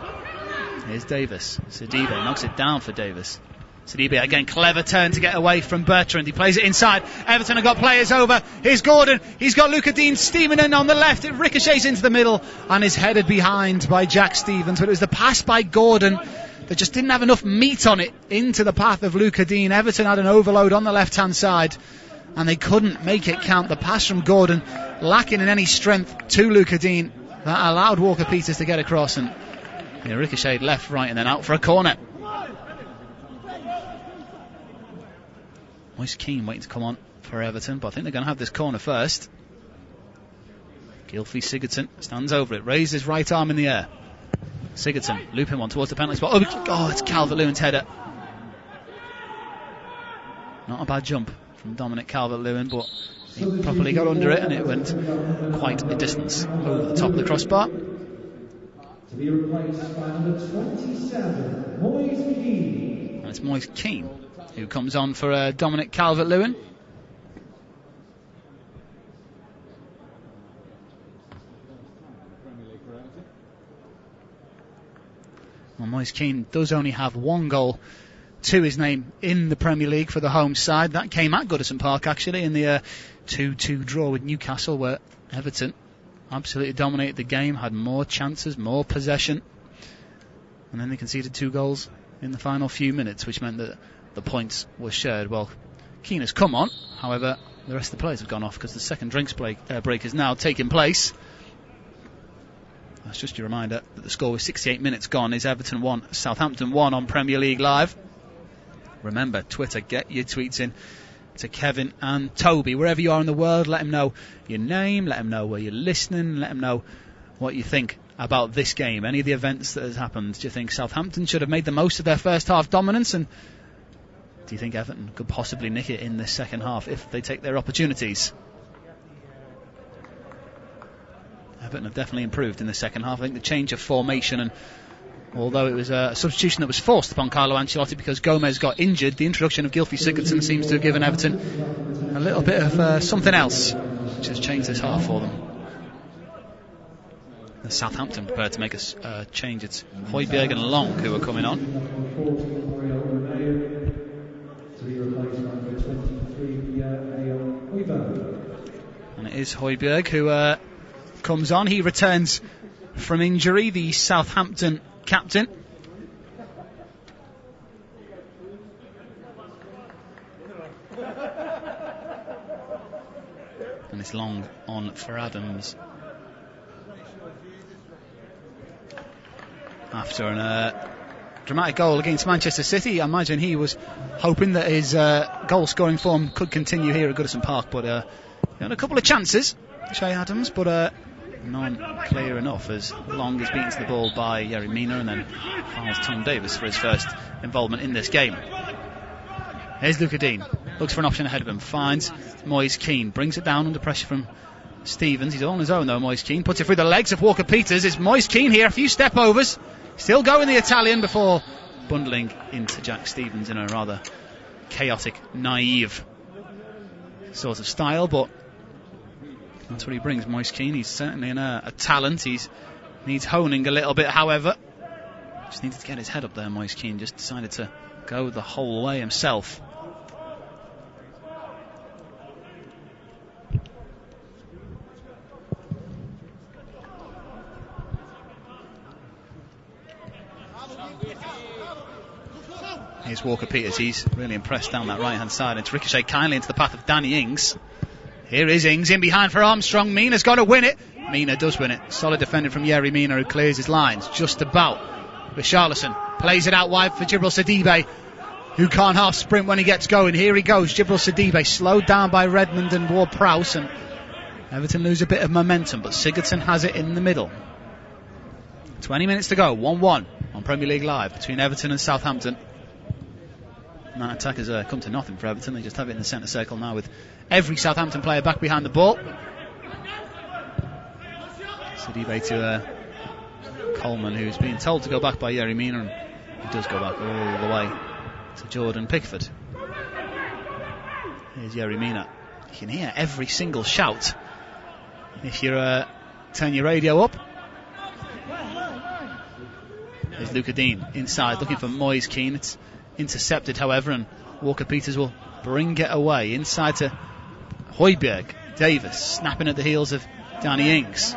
Here's Davis. Sidibe knocks it down for Davis. Sidibe again, clever turn to get away from Bertrand. He plays it inside. Everton have got players over. Here's Gordon. He's got Luca Dean steaming in on the left. It ricochets into the middle and is headed behind by Jack Stevens. But it was the pass by Gordon that just didn't have enough meat on it into the path of Luca Dean. Everton had an overload on the left-hand side and they couldn't make it count. The pass from Gordon lacking in any strength to Luca Dean that allowed Walker Peters to get across, and he ricocheted left, right and then out for a corner. Moise Keane waiting to come on for Everton, but I think they're going to have this corner first. Gylfi Sigurdsson stands over it, raised his right arm in the air. Sigurdsson, loop him on towards the penalty spot. Oh, it's Calvert-Lewin's header. Not a bad jump from Dominic Calvert-Lewin, but he properly got under it and it went quite a distance over the top of the crossbar. To be replaced by number 27, Moise Keane. And it's Moise Keane who comes on for Dominic Calvert-Lewin. Well, Moise Keane does only have one goal to his name in the Premier League for the home side. That came at Goodison Park actually in the 2-2 draw with Newcastle, where Everton absolutely dominated the game, had more chances, more possession, and then they conceded 2 goals in the final few minutes, which meant that the points were shared. Well, Keane has come on, however the rest of the players have gone off because the second drinks break is now taking place. That's just a reminder that the score with 68 minutes gone is Everton 1, Southampton 1 on Premier League Live. Remember, Twitter, get your tweets in to Kevin and Toby. Wherever you are in the world, let them know your name, let them know where you're listening, let them know what you think about this game. Any of the events that has happened. Do you think Southampton should have made the most of their first half dominance? And do you think Everton could possibly nick it in the second half if they take their opportunities? Everton have definitely improved in the second half. I think the change of formation, and although it was a substitution that was forced upon Carlo Ancelotti because Gomez got injured, the introduction of Gylfi Sigurdsson seems to have given Everton a little bit of something else, which has changed this half for them. The Southampton prepared to make a change. It's Højbjerg and Long who are coming on. And it is Højbjerg who comes on. He returns from injury, the Southampton captain. And it's Long on for Adams. After a dramatic goal against Manchester City, I imagine he was hoping that his goal scoring form could continue here at Goodison Park, but he had a couple of chances, Che Adams, but none clear enough as Long is beaten to the ball by Yerry Mina and then fouls Tom Davis for his first involvement in this game. Here's Luca Dean, looks for an option ahead of him, finds Moise Keane, brings it down under pressure from Stevens. He's on his own though, Moise Keane, puts it through the legs of Walker Peters. It's Moise Keane here, a few step overs, still going the Italian before bundling into Jack Stevens in a rather chaotic, naive sort of style, but that's what he brings, Moise Keane. He's certainly a talent. He needs honing a little bit, however. Just needed to get his head up there, Moise Keane. Just decided to go the whole way himself. Here's Walker Peters. He's really impressed down that right-hand side. It's ricocheted kindly into the path of Danny Ings. Here is Ings in behind for Armstrong. Mina's got to win it. Mina does win it. Solid defending from Yerry Mina, who clears his lines just about. Richarlison plays it out wide for Djibril Sidibe, who can't half sprint when he gets going. Here he goes, Djibril Sidibe, slowed down by Redmond and Ward-Prowse, and Everton lose a bit of momentum, but Sigurdsson has it in the middle. 20 minutes to go, 1-1 on Premier League Live between Everton and Southampton. And that attack has come to nothing for Everton. They just have it in the centre circle now with every Southampton player back behind the ball. Sidibe to Coleman, who's being told to go back by Yerry Mina, and he does go back all the way to Jordan Pickford. Here's Yerry Mina. You can hear every single shout if you turn your radio up. There's Luca Dean inside looking for Moise Keane. It's intercepted, however, and Walker-Peters will bring it away inside to Højbjerg. Davis snapping at the heels of Danny Ings.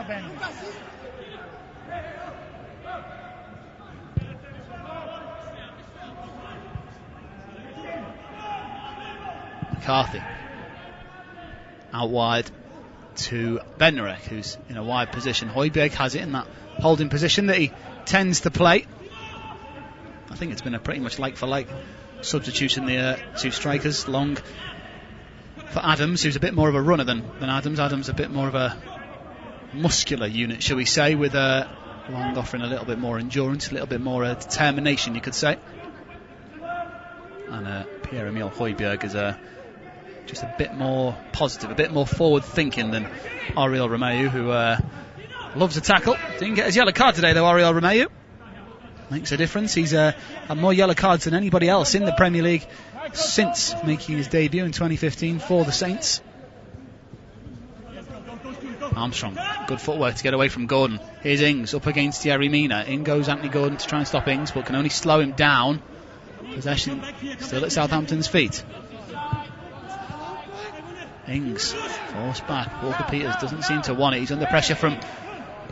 McCarthy out wide to Bednarek, who's in a wide position. Højbjerg has it in that holding position that he tends to play. I think it's been a pretty much like-for-like substitution, the two strikers. Long for Adams, who's a bit more of a runner than Adams. Adams a bit more of a muscular unit, shall we say, with Long offering a little bit more endurance, a little bit more determination, you could say. And Pierre-Emile Højbjerg is just a bit more positive, a bit more forward-thinking than Ariel Romeu, who loves a tackle. Didn't get his yellow card today, though, Ariel Romeu. Makes a difference. He's had more yellow cards than anybody else in the Premier League since making his debut in 2015 for the Saints. Armstrong, good footwork to get away from Gordon. Here's Ings up against Yerry Mina. In goes Anthony Gordon to try and stop Ings, but can only slow him down. Possession still at Southampton's feet. Ings forced back. Walker-Peters doesn't seem to want it. He's under pressure from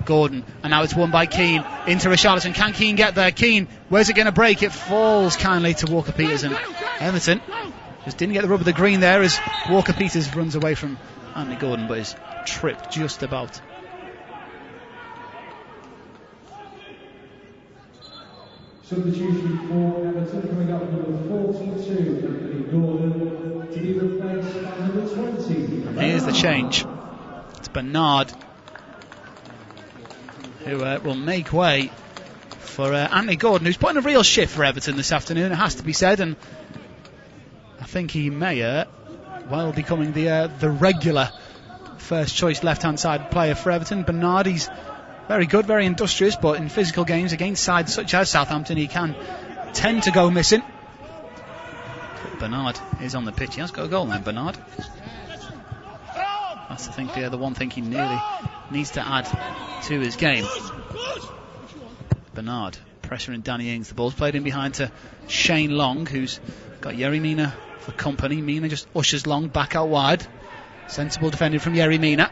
Gordon, and now it's won by Keane into Richarlison. Can Keane get there? Keane, where's it going to break? It falls kindly to Walker-Peters, and Everton just didn't get the rub of the green there as Walker-Peters runs away from Anthony Gordon, but is tripped just about. Substitution for Everton coming up number 42, Anthony Gordon, to be replaced by number 20. And here's the change. It's Bernard who will make way for Anthony Gordon, who's putting a real shift for Everton this afternoon, it has to be said, and I think he may well becoming the regular first choice left hand side player for Everton. Bernard, he's very good, very industrious, but in physical games against sides such as Southampton he can tend to go missing. But Bernard is on the pitch. He has got a goal now, Bernard. That's the one thing he nearly needs to add to his game. Bernard pressuring Danny Ings. The ball's played in behind to Shane Long, who's got Yerry Mina for company. Mina just ushers Long back out wide. Sensible defending from Yerry Mina.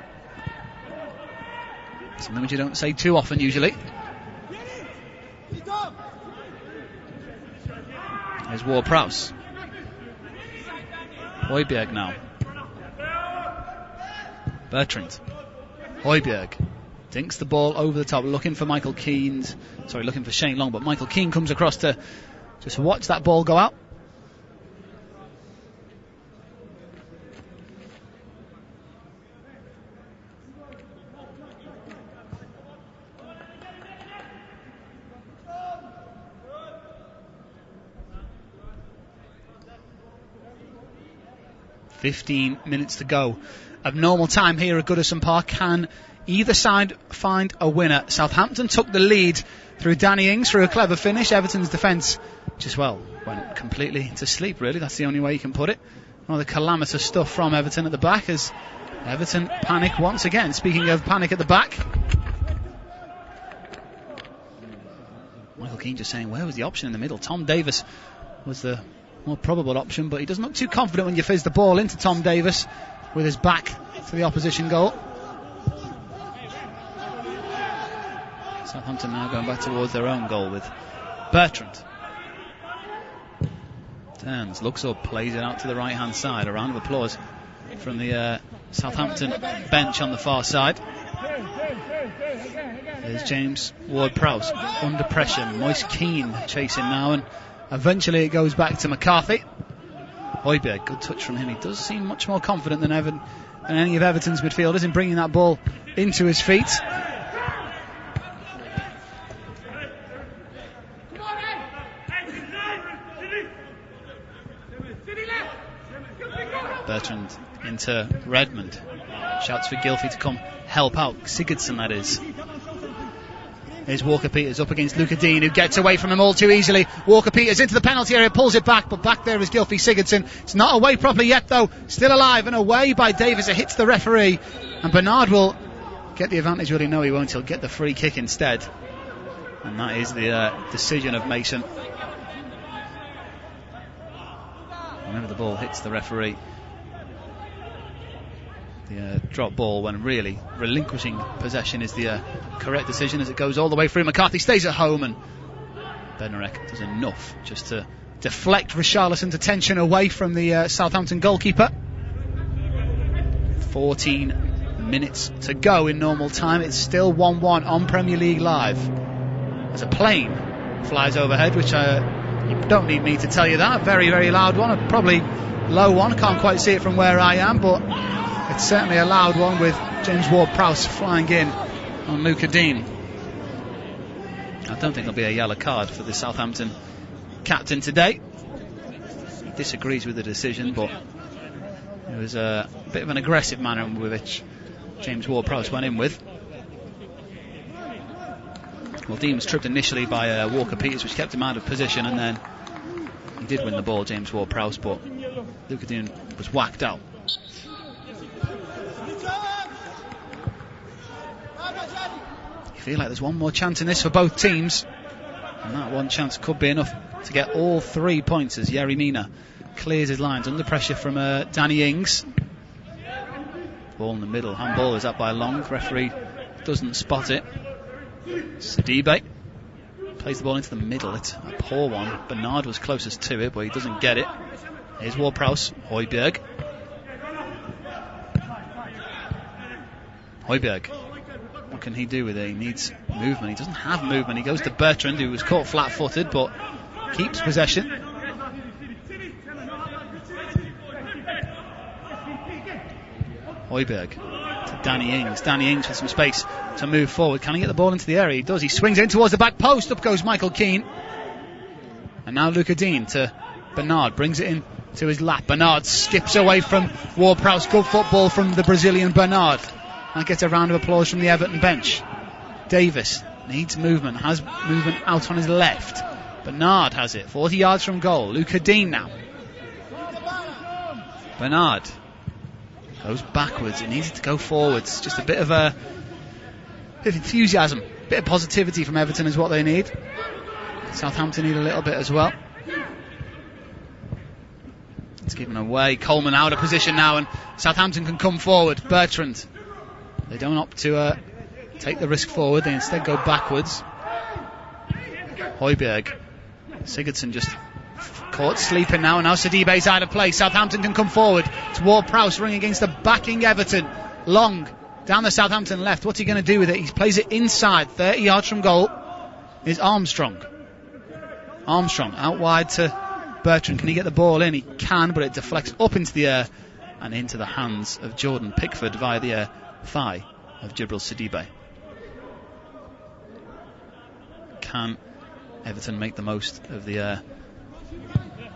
Something which you don't say too often usually. There's Ward-Prowse. Højbjerg now. Bertrand. Højbjerg dinks the ball over the top, looking for looking for Shane Long, but Michael Keane comes across to just watch that ball go out. "15 minutes to go of normal time here at Goodison Park. Can either side find a winner?" Southampton took the lead through Danny Ings through a clever finish. Everton's defence just went completely to sleep, really. That's the only way you can put it. Rather calamitous stuff from Everton at the back as Everton panic once again. Speaking of panic at the back, Michael Keane just saying, where was the option in the middle? Tom Davis was the more probable option, but he doesn't look too confident when you fizz the ball into Tom Davis with his back to the opposition goal. Southampton now going back towards their own goal with Bertrand. Turns, looks up, plays it out to the right hand side. A round of applause from the Southampton bench on the far side. There's James Ward-Prowse under pressure. Moise Keane chasing now, and eventually it goes back to McCarthy. Højbjerg, good touch from him. He does seem much more confident than any of Everton's midfielders in bringing that ball into his feet. Bertrand into Redmond. Shouts for Gylfi to come help out. Sigurdsson, that is. Here's Walker-Peters up against Luca Dean, who gets away from him all too easily. Walker-Peters into the penalty area, pulls it back, but back there is Gylfi Sigurdsson. It's not away properly yet, though. Still alive and away by Davis. It hits the referee, and Bernard will get the advantage. Well, no, he won't. He'll get the free kick instead. And that is the decision of Mason. Whenever the ball hits the referee, the drop ball, when really relinquishing possession is the correct decision, as it goes all the way through. McCarthy stays at home, and Bednarek does enough just to deflect Richarlison's attention away from the Southampton goalkeeper. 14 minutes to go in normal time. It's still 1-1 on Premier League Live as a plane flies overhead, which you don't need me to tell you that. A very, very loud one, a probably low one. I can't quite see it from where I am, but it's certainly a loud one, with James Ward-Prowse flying in on Luca Dean. I don't think there'll be a yellow card for the Southampton captain today. He disagrees with the decision, but it was a bit of an aggressive manner with which James Ward-Prowse went in with. Well, Dean was tripped initially by Walker-Peters, which kept him out of position, and then he did win the ball, James Ward-Prowse, but Luca Dean was whacked out. You feel like there's one more chance in this for both teams, and that one chance could be enough to get all 3 points as Yerry Mina clears his lines under pressure from Danny Ings. Ball in the middle, handball is up by Long, the referee doesn't spot it. Sidibe plays the ball into the middle. It's a poor one. Bernard was closest to it, but he doesn't get it. Here's Ward-Prowse. Højbjerg. What can he do with it? He needs movement. He doesn't have movement. He goes to Bertrand, who was caught flat-footed, but keeps possession. Højbjerg to Danny Ings. Danny Ings with some space to move forward. Can he get the ball into the area? He does. He swings in towards the back post. Up goes Michael Keane. And now Luca Dean to Bernard. Brings it in to his lap. Bernard skips away from Ward-Prowse. Good football from the Brazilian Bernard. That gets a round of applause from the Everton bench. Davis needs movement. Has movement out on his left. Bernard has it. 40 yards from goal. Luca Dean now. Bernard goes backwards. It needs to go forwards. Just a bit of enthusiasm, a bit of positivity from Everton is what they need. Southampton need a little bit as well. It's given away. Coleman out of position now, and Southampton can come forward. Bertrand. They don't opt to take the risk forward. They instead go backwards. Højbjerg. Sigurdsson just caught sleeping now, and now Sidibe's out of play. Southampton can come forward. It's Ward-Prowse running against the backing Everton. Long down the Southampton left. What's he going to do with it? He plays it inside, 30 yards from goal. Is Armstrong out wide to Bertrand. Can he get the ball in? He can, but it deflects up into the air and into the hands of Jordan Pickford via the thigh of Djibril Sidibe. Can Everton make the most of the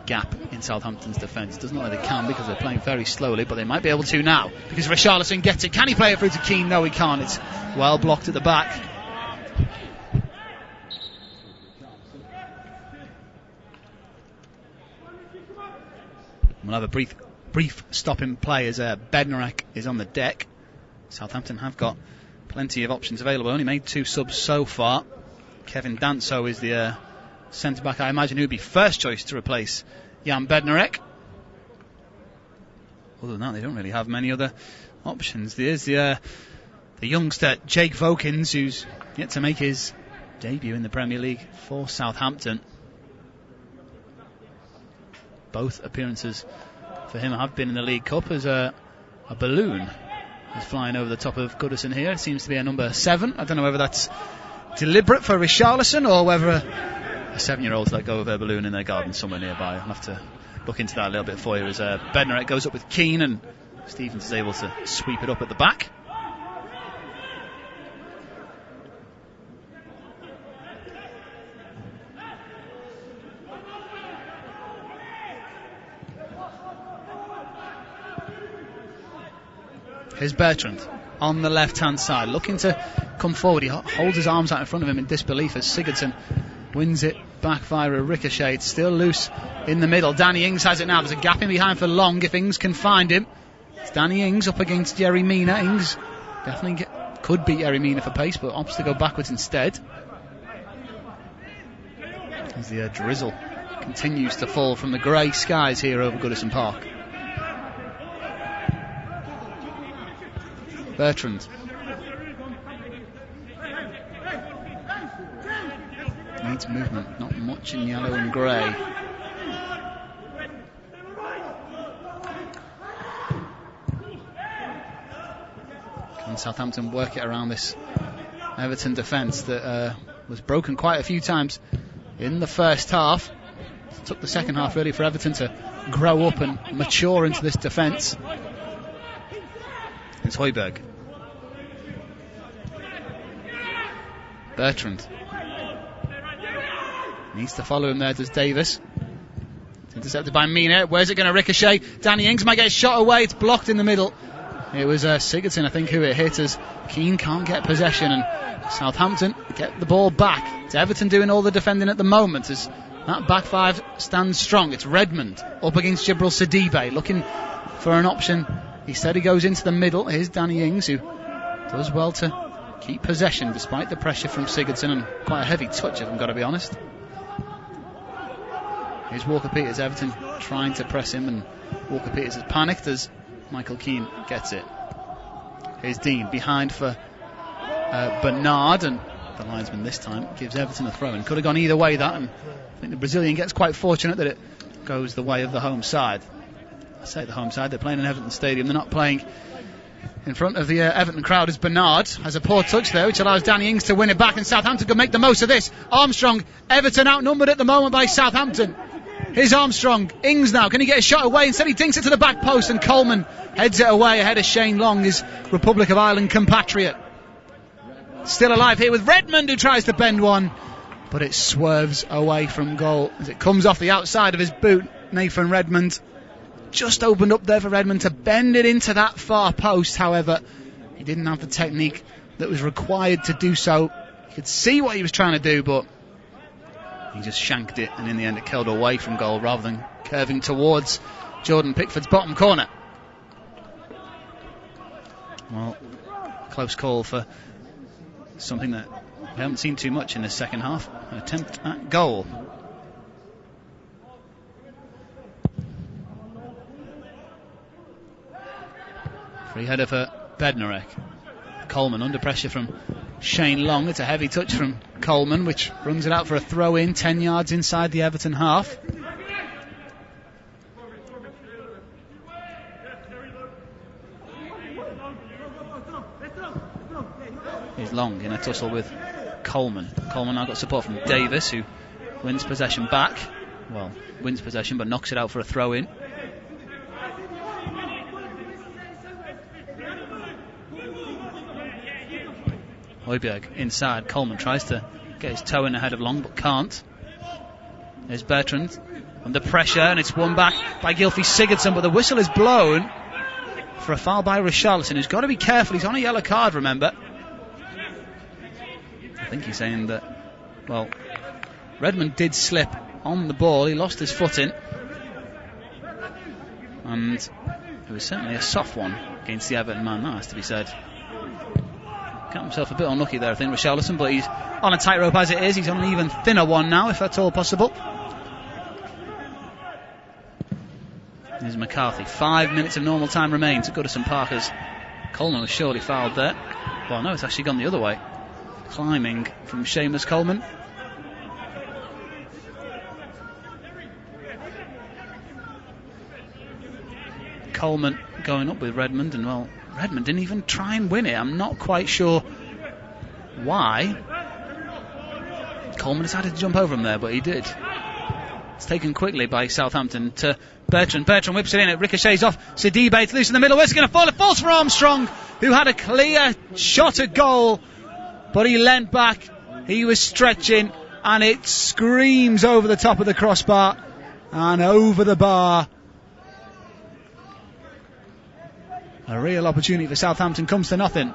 gap in Southampton's defence? Doesn't look like they can, because they're playing very slowly, but they might be able to now, because Richarlison gets it. Can he play it through to Keane? No, he can't. It's well blocked at the back. We'll have a brief stop in play as Bednarek is on the deck. Southampton have got plenty of options available. Only made 2 subs so far. Kevin Danso is the centre-back, I imagine, who would be first choice to replace Jan Bednarek. Other than that, they don't really have many other options. There's the youngster Jake Vokins, who's yet to make his debut in the Premier League for Southampton. Both appearances for him have been in the League Cup, as a balloon is flying over the top of Goodison here. It seems to be a number 7. I don't know whether that's deliberate for Richarlison, or whether a 7-year-old's let go of a balloon in their garden somewhere nearby. I'll have to look into that a little bit for you, as Bednarek goes up with Keane, and Stevens is able to sweep it up at the back. Here's Bertrand on the left-hand side, looking to come forward. He holds his arms out in front of him in disbelief as Sigurdsson wins it back via a ricochet. It's still loose in the middle. Danny Ings has it now. There's a gap in behind for Long, if Ings can find him. It's Danny Ings up against Yerry Mina. Ings definitely could beat Yerry Mina for pace, but opts to go backwards instead. As the drizzle continues to fall from the grey skies here over Goodison Park. Bertrand. Needs movement, not much in yellow and grey. Can Southampton work it around this Everton defence that was broken quite a few times in the first half? It took the second half really for Everton to grow up and mature into this defence. It's Højbjerg. Bertrand. Needs to follow him there, does Davis. It's intercepted by Mina. Where's it going to ricochet? Danny Ings might get a shot away. It's blocked in the middle. It was Sigurdsson, I think, who it hit, as Keane can't get possession, and Southampton get the ball back. It's Everton doing all the defending at the moment as that back five stands strong. It's Redmond up against Jibril Sidibe, looking for an option. He said he goes into the middle. Here's Danny Ings, who does well to keep possession despite the pressure from Sigurdsson, and quite a heavy touch, if I'm got to be honest. Here's Walker-Peters. Everton trying to press him, and Walker-Peters is panicked as Michael Keane gets it. Here's Dean behind for Bernard, and the linesman this time gives Everton a throw, and could have gone either way that, and I think the Brazilian gets quite fortunate that it goes the way of the home side. I say the home side, they're playing in Everton Stadium, they're not playing in front of the Everton crowd, as Bernard has a poor touch there which allows Danny Ings to win it back, and Southampton can make the most of this. Armstrong, Everton outnumbered at the moment by Southampton. Here's Armstrong. Ings now, can he get a shot away? Instead he dinks it to the back post, and Coleman heads it away ahead of Shane Long, his Republic of Ireland compatriot. Still alive here with Redmond, who tries to bend one, but it swerves away from goal as it comes off the outside of his boot. Nathan Redmond just opened up there for Redmond to bend it into that far post. However, he didn't have the technique that was required to do so. You could see what he was trying to do, but he just shanked it, and in the end it curled away from goal rather than curving towards Jordan Pickford's bottom corner. Well, close call for something that we haven't seen too much in this second half. An attempt at goal. Free header for Bednarek. Coleman under pressure from Shane Long. It's a heavy touch from Coleman, which runs it out for a throw in 10 yards inside the Everton half. Here's Long in a tussle with Coleman. Coleman now got support from Davis, who wins possession back. Well, wins possession but knocks it out for a throw in. Højbjerg inside. Coleman tries to get his toe in ahead of Long but can't. There's Bertrand under pressure, and it's won back by Gylfi Sigurdsson, but the whistle is blown for a foul by Richarlison, who's got to be careful. He's on a yellow card, remember. I think he's saying that, well, Redmond did slip on the ball. He lost his footing, and it was certainly a soft one against the Everton man, that has to be said. Got himself a bit unlucky there, I think, Richarlison, but he's on a tightrope as it is. He's on an even thinner one now, if at all possible. There's McCarthy. 5 minutes of normal time remains at Goodison Park, as Coleman was surely fouled there. Well, no, it's actually gone the other way. Climbing from Seamus Coleman. Coleman going up with Redmond, and well, Redmond didn't even try and win it. I'm not quite sure why. Coleman decided to jump over him there, but he did. It's taken quickly by Southampton to Bertrand. Bertrand whips it in, it ricochets off Sidibe. It's loose in the middle. Where's it going to fall? It falls for Armstrong, who had a clear shot at goal, but he leant back. He was stretching, and it screams over the top of the crossbar and over the bar. A real opportunity for Southampton comes to nothing.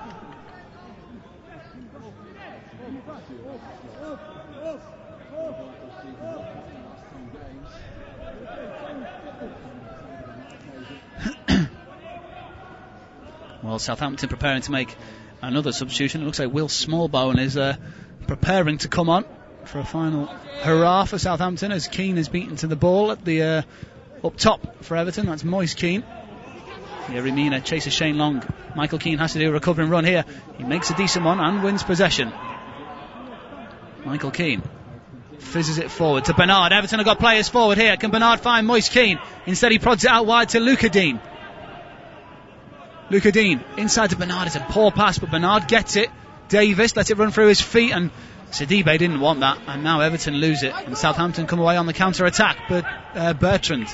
Well, Southampton preparing to make another substitution. It looks like Will Smallbone is preparing to come on. for a final hurrah for Southampton as Keane is beaten to the ball at the up top for Everton. That's Moise Keane. Yerry Mina chases Shane Long. Michael Keane has to do a recovering run here. He makes a decent one and wins possession. Michael Keane fizzes it forward to Bernard. Everton have got players forward here. Can Bernard find Moise Keane? Instead he prods it out wide to Luca Dean. Luca Dean inside to Bernard. It's a poor pass, but Bernard gets it. Davis lets it run through his feet, and Sidibe didn't want that, and now Everton lose it, and Southampton come away on the counter-attack. But Bertrand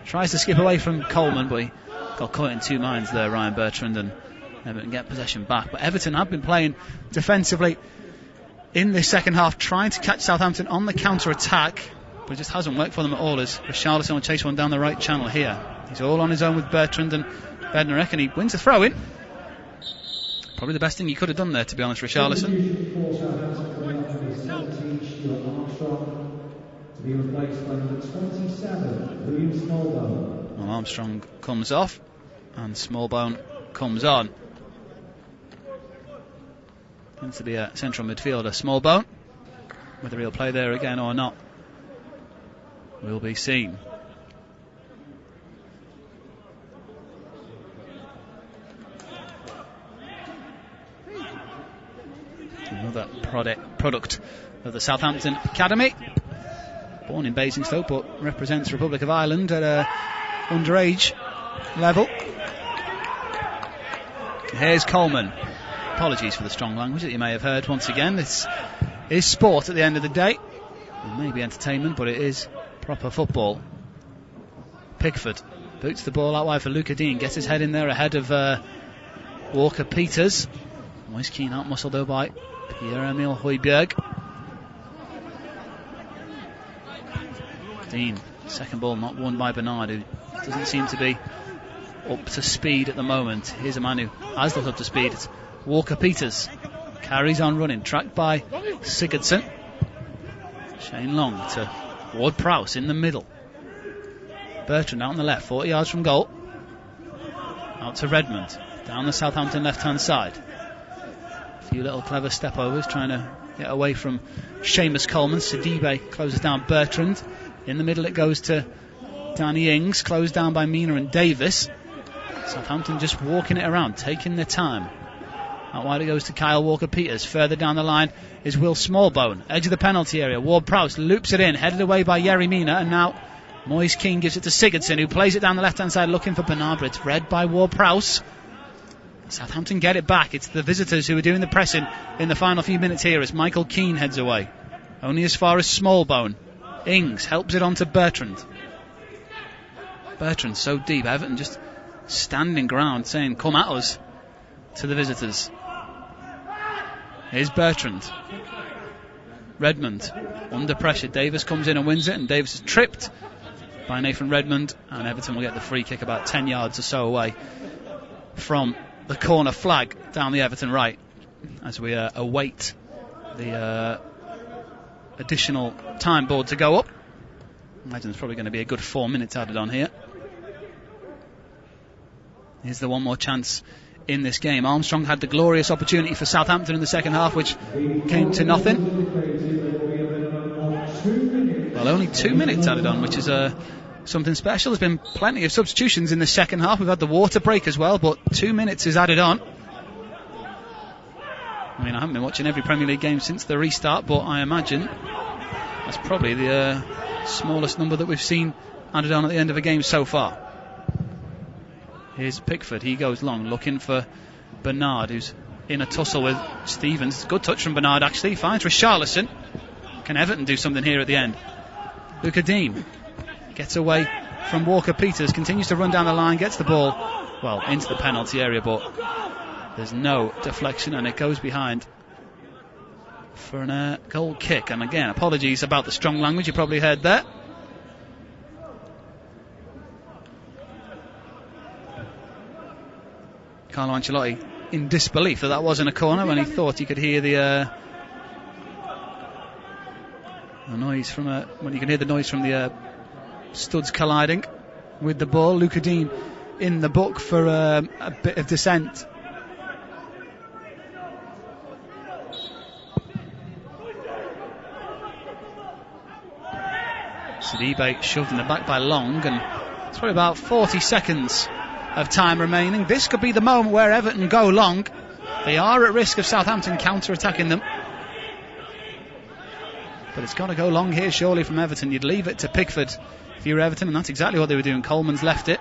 tries to skip away from Coleman, but he got caught in two minds there, Ryan Bertrand, and Everton get possession back. But Everton have been playing defensively in this second half, trying to catch Southampton on the counter-attack, but it just hasn't worked for them at all, as Richarlison will chase one down the right channel here. He's all on his own with Bertrand and Bednarek, and he wins the throw-in. Probably the best thing he could have done there, to be honest, Richarlison. Well, Armstrong comes off and Smallbone comes on. Tends to be a central midfielder, Smallbone. Whether he'll play there again or not will be seen. Another product of the Southampton Academy. Born in Basingstoke but represents the Republic of Ireland at a underage level. Here's Coleman. Apologies for the strong language that you may have heard once again. This is sport at the end of the day. It may be entertainment, but it is proper football. Pickford boots the ball out wide for Luca Dean. Gets his head in there ahead of Walker Peters. Moise Keane out-muscled though by Pierre-Emile Højbjerg. Dean, second ball not won by Bernard, who doesn't seem to be up to speed at the moment. Here's a man who has looked up to speed. It's Walker Peters. Carries on running, tracked by Sigurdsson. Shane Long to Ward-Prowse in the middle. Bertrand out on the left, 40 yards from goal. Out to Redmond, down the Southampton left-hand side. A few little clever step-overs, trying to get away from Seamus Coleman. Sidibe closes down Bertrand. In the middle it goes to Danny Ings, closed down by Mina and Davis. Southampton just walking it around, taking their time. Out wide it goes to Kyle Walker-Peters. Further down the line is Will Smallbone. Edge of the penalty area. Ward-Prowse loops it in, headed away by Yerry Mina, and now Moise Keane gives it to Sigurdsson, who plays it down the left-hand side looking for Bernard. It's read by Ward-Prowse. Southampton get it back. It's the visitors who are doing the pressing in the final few minutes here as Michael Keane heads away. Only as far as Smallbone. Ings helps it on to Bertrand. Bertrand so deep. Everton just standing ground saying, come at us, to the visitors. Here's Bertrand. Redmond under pressure. Davis comes in and wins it, and Davis is tripped by Nathan Redmond, and Everton will get the free kick about 10 yards or so away from the corner flag down the Everton right as we await the additional time board to go up. I imagine there's probably going to be a good 4 minutes added on here. Here's the one more chance in this game. Armstrong had the glorious opportunity for Southampton in the second half, which came to nothing. Well, only 2 minutes added on, which is something special. There's been plenty of substitutions in the second half. We've had the water break as well, but 2 minutes is added on. I mean, I haven't been watching every Premier League game since the restart, but I imagine that's probably the smallest number that we've seen added on at the end of a game so far. Here's Pickford. He goes long, looking for Bernard, who's in a tussle with Stevens. Good touch from Bernard, actually. Finds Richarlison. Can Everton do something here at the end? Luca Dean gets away from Walker-Peters, continues to run down the line, gets the ball, well, into the penalty area, but there's no deflection, and it goes behind for a goal kick. And again, apologies about the strong language you probably heard there. Carlo Ancelotti in disbelief that wasn't a corner when he thought he could hear the noise from when you can hear the noise from the studs colliding with the ball. Luca Dean in the book for a bit of dissent. Sidibe shoved in the back by Long, and it's probably about 40 seconds of time remaining. This could be the moment where Everton go long. They are at risk of Southampton counter-attacking them. But it's got to go long here, surely, from Everton. You'd leave it to Pickford if you're Everton, and that's exactly what they were doing. Coleman's left it.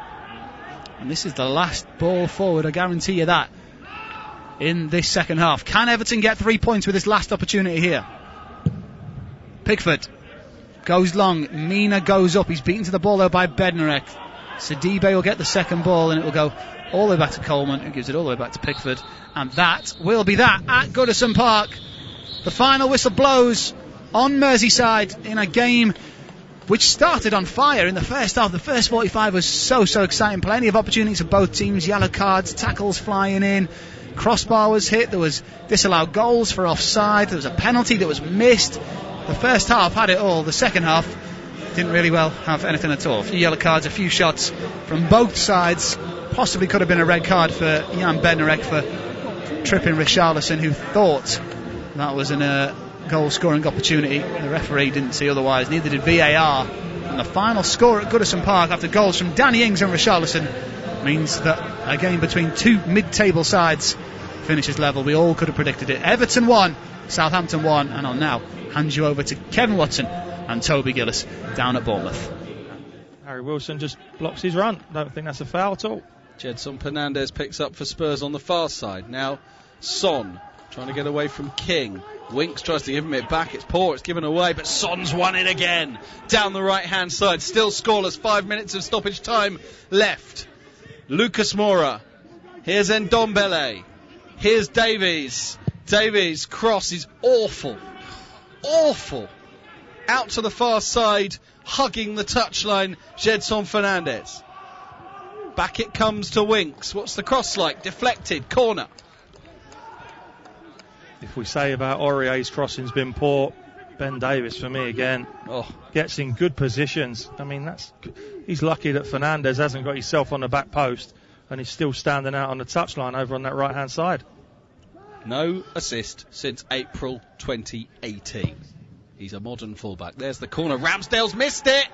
And this is the last ball forward, I guarantee you that, in this second half. Can Everton get 3 points with this last opportunity here? Pickford goes long. Mina goes up. He's beaten to the ball, though, by Bednarek. Sidibe will get the second ball, and it will go all the way back to Coleman, who gives it all the way back to Pickford. And that will be that at Goodison Park. The final whistle blows on Merseyside in a game which started on fire in the first half. The first 45 was so exciting. Plenty of opportunities for both teams. Yellow cards, tackles flying in. Crossbar was hit. There was disallowed goals for offside. There was a penalty that was missed. The first half had it all. The second half didn't really have anything at all. A few yellow cards, a few shots from both sides. Possibly could have been a red card for Jan Bednarek for tripping Richarlison, who thought that was a goal scoring opportunity. The referee didn't see otherwise, neither did VAR. And the final score at Goodison Park after goals from Danny Ings and Richarlison means that a game between two mid-table sides finishes level. We all could have predicted it. Everton 1, Southampton 1, and I'll now hand you over to Kevin Watson and Toby Gillis down at Bournemouth. Harry Wilson just blocks his run. Don't think that's a foul at all. Jedson Fernandez picks up for Spurs on the far side. Now Son trying to get away from King. Winks tries to give him it back. It's poor, it's given away, but Son's won it again. Down the right hand side, still scoreless. 5 minutes of stoppage time left. Lucas Moura. Here's Ndombele. Here's Davies. Davies' cross is awful. Awful. Out to the far side, hugging the touchline, Jedson Fernandez. Back it comes to Winks. What's the cross like? Deflected. Corner. If we say about Aurier's crossing's been poor, Ben Davies for me again. Gets in good positions. I mean, he's lucky that Fernandez hasn't got himself on the back post and he's still standing out on the touchline over on that right hand side. No assist since April 2018. He's a modern fullback. There's the corner. Ramsdale's missed it,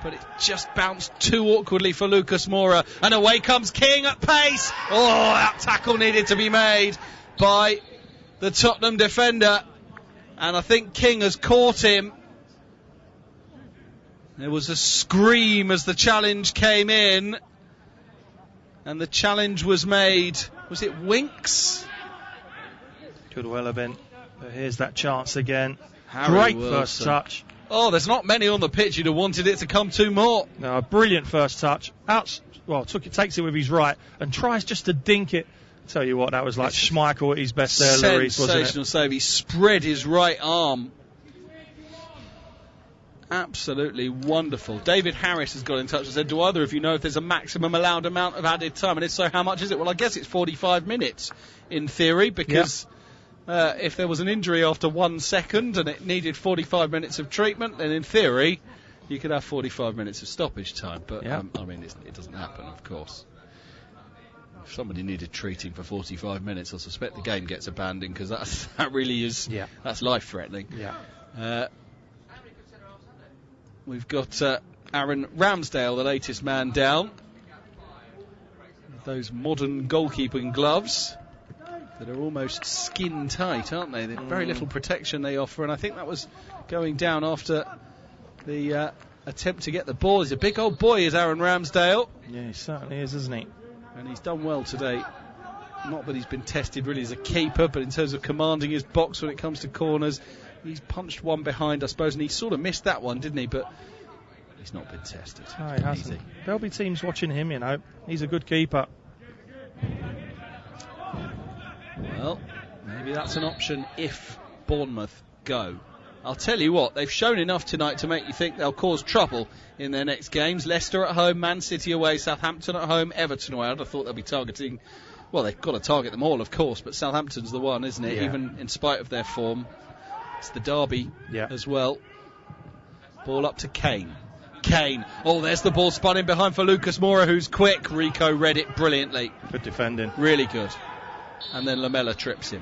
but it just bounced too awkwardly for Lucas Moura. And away comes King at pace. Oh, that tackle needed to be made by the Tottenham defender. And I think King has caught him. There was a scream as the challenge came in. And the challenge was made. Was it Winks? Could well have been. But here's that chance again. Harry Great Wilson. first touch. Oh, there's not many on the pitch who'd have wanted it to come two more. No, a brilliant first touch. Takes it with his right and tries just to dink it. Tell you what, that was like Schmeichel at his best there, Lloris, wasn't it? Sensational save. He spread his right arm. Absolutely wonderful. David Harris has got in touch and said, do either of you know if there's a maximum allowed amount of added time? And if so, how much is it? Well, I guess it's 45 minutes in theory, because if there was an injury after 1 second and it needed 45 minutes of treatment, then in theory you could have 45 minutes of stoppage time. But I mean, it doesn't happen, of course. If somebody needed treating for 45 minutes, I suspect the game gets abandoned, because that really is that's life-threatening. We've got Aaron Ramsdale, the latest man down. Those modern goalkeeping gloves that are almost skin tight, aren't they? There's very little protection they offer, and I think that was going down after the attempt to get the ball. He's a big old boy, is Aaron Ramsdale. Yeah, he certainly is, isn't he? And he's done well today. Not that he's been tested really as a keeper, but in terms of commanding his box when it comes to corners, he's punched one behind, I suppose, and he sort of missed that one, didn't he? But he's not been tested. No, he hasn't. Easy. There'll be teams watching him, you know. He's a good keeper. Well, maybe that's an option if Bournemouth go. I'll tell you what, they've shown enough tonight to make you think they'll cause trouble in their next games. Leicester at home, Man City away, Southampton at home, Everton away. I'd have thought they'll be targeting... Well, they've got to target them all, of course, but Southampton's the one, isn't it? Yeah. Even in spite of their form. It's the derby as well. Ball up to Kane. Kane. Oh, there's the ball spun in behind for Lucas Moura, who's quick. Rico read it brilliantly. Good defending. Really good. And then Lamela trips him.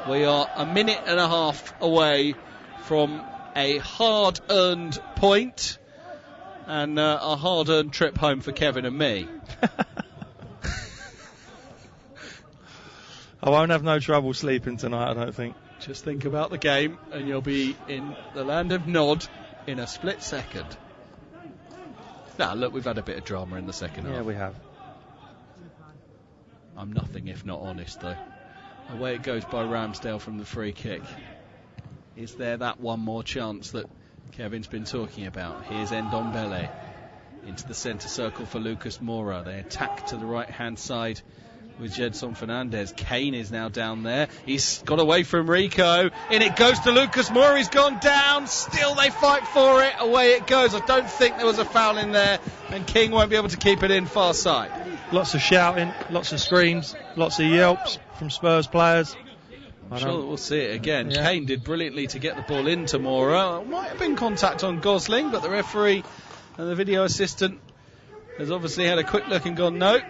We are a minute and a half away from a hard-earned point. and a hard-earned trip home for Kevin and me. I won't have no trouble sleeping tonight, I don't think. Just think about the game and you'll be in the land of Nod in a split second. Now, look, we've had a bit of drama in the second half. Yeah, we have. I'm nothing if not honest, though. Away it goes by Ramsdale from the free kick. Is there that one more chance that Kevin's been talking about? Here's Ndombele into the centre circle for Lucas Moura. They attack to the right-hand side with Jedson Fernandez. Kane is now down there. He's got away from Rico. In it goes to Lucas Moura. He's gone down. Still they fight for it. Away it goes. I don't think there was a foul in there, and King won't be able to keep it in far side. Lots of shouting, lots of screams, lots of yelps from Spurs players. I'm sure that we'll see it again. Yeah. Kane did brilliantly to get the ball into Moura. Might have been contact on Gosling, but the referee and the video assistant has obviously had a quick look and gone no.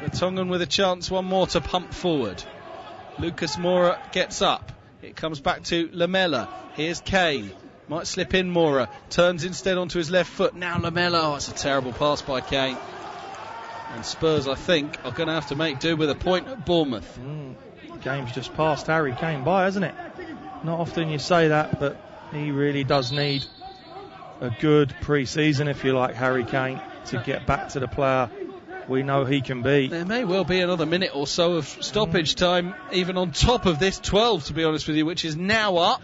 Vertonghen with a chance, one more to pump forward. Lucas Moura gets up. It comes back to Lamela. Here's Kane. Might slip in Moura. Turns instead onto his left foot. Now Lamela. Oh, it's a terrible pass by Kane. And Spurs, I think, are going to have to make do with a point at Bournemouth. Game's just passed Harry Kane by, hasn't it? Not often you say that, but he really does need a good pre-season, if you like, Harry Kane, to get back to the player we know he can be. There may well be another minute or so of stoppage time, even on top of this 12, to be honest with you, which is now up.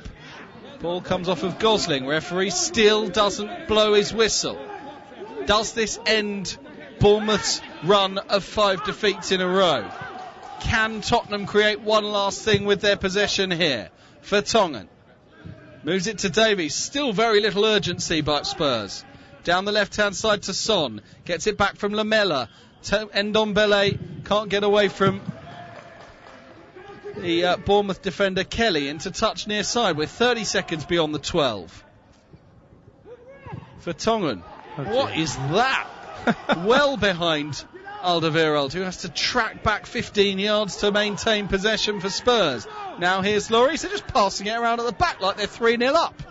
Ball comes off of Gosling. Referee still doesn't blow his whistle. Does this end Bournemouth's run of 5 defeats in a row? Can Tottenham create one last thing with their possession here? Vertonghen moves it to Davies. Still very little urgency by Spurs. Down the left-hand side to Son. Gets it back from Lamela. Ndombele can't get away from the Bournemouth defender Kelly. Into touch near side. We're 30 seconds beyond the 12. Vertonghen. Okay. What is that? Well behind Alderweireld, who has to track back 15 yards to maintain possession for Spurs. Now here's Lloris. They're just passing it around at the back like they're 3-0 up.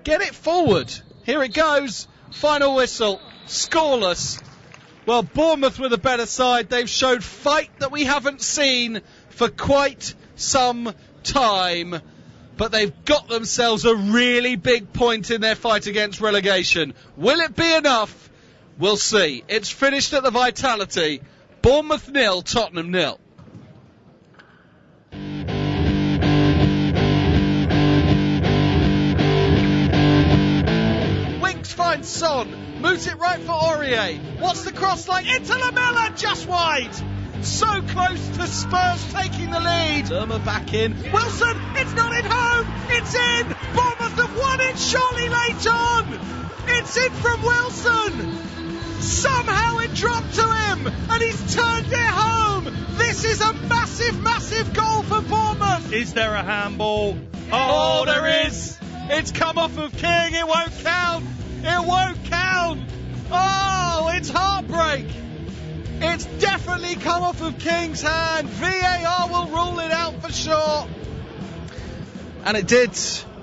Get it forward. Here it goes. Final whistle. Scoreless. Well, Bournemouth were the better side. They've showed fight that we haven't seen for quite some time. But they've got themselves a really big point in their fight against relegation. Will it be enough? We'll see. It's finished at the Vitality. Bournemouth 0, Tottenham 0. Winks finds Son. Moves it right for Aurier. What's the cross like? Into Lamela, just wide. So close to Spurs taking the lead. Lerma back in. Wilson, it's not in home. It's in. Bournemouth have won it surely late on. It's in from Wilson. Somehow it dropped to him, and he's turned it home. This is a massive, massive goal for Bournemouth. Is there a handball? Oh, there is. It's come off of King. It won't count. It won't count. Oh, it's heartbreak. It's definitely come off of King's hand. VAR will rule it out for sure. And it did.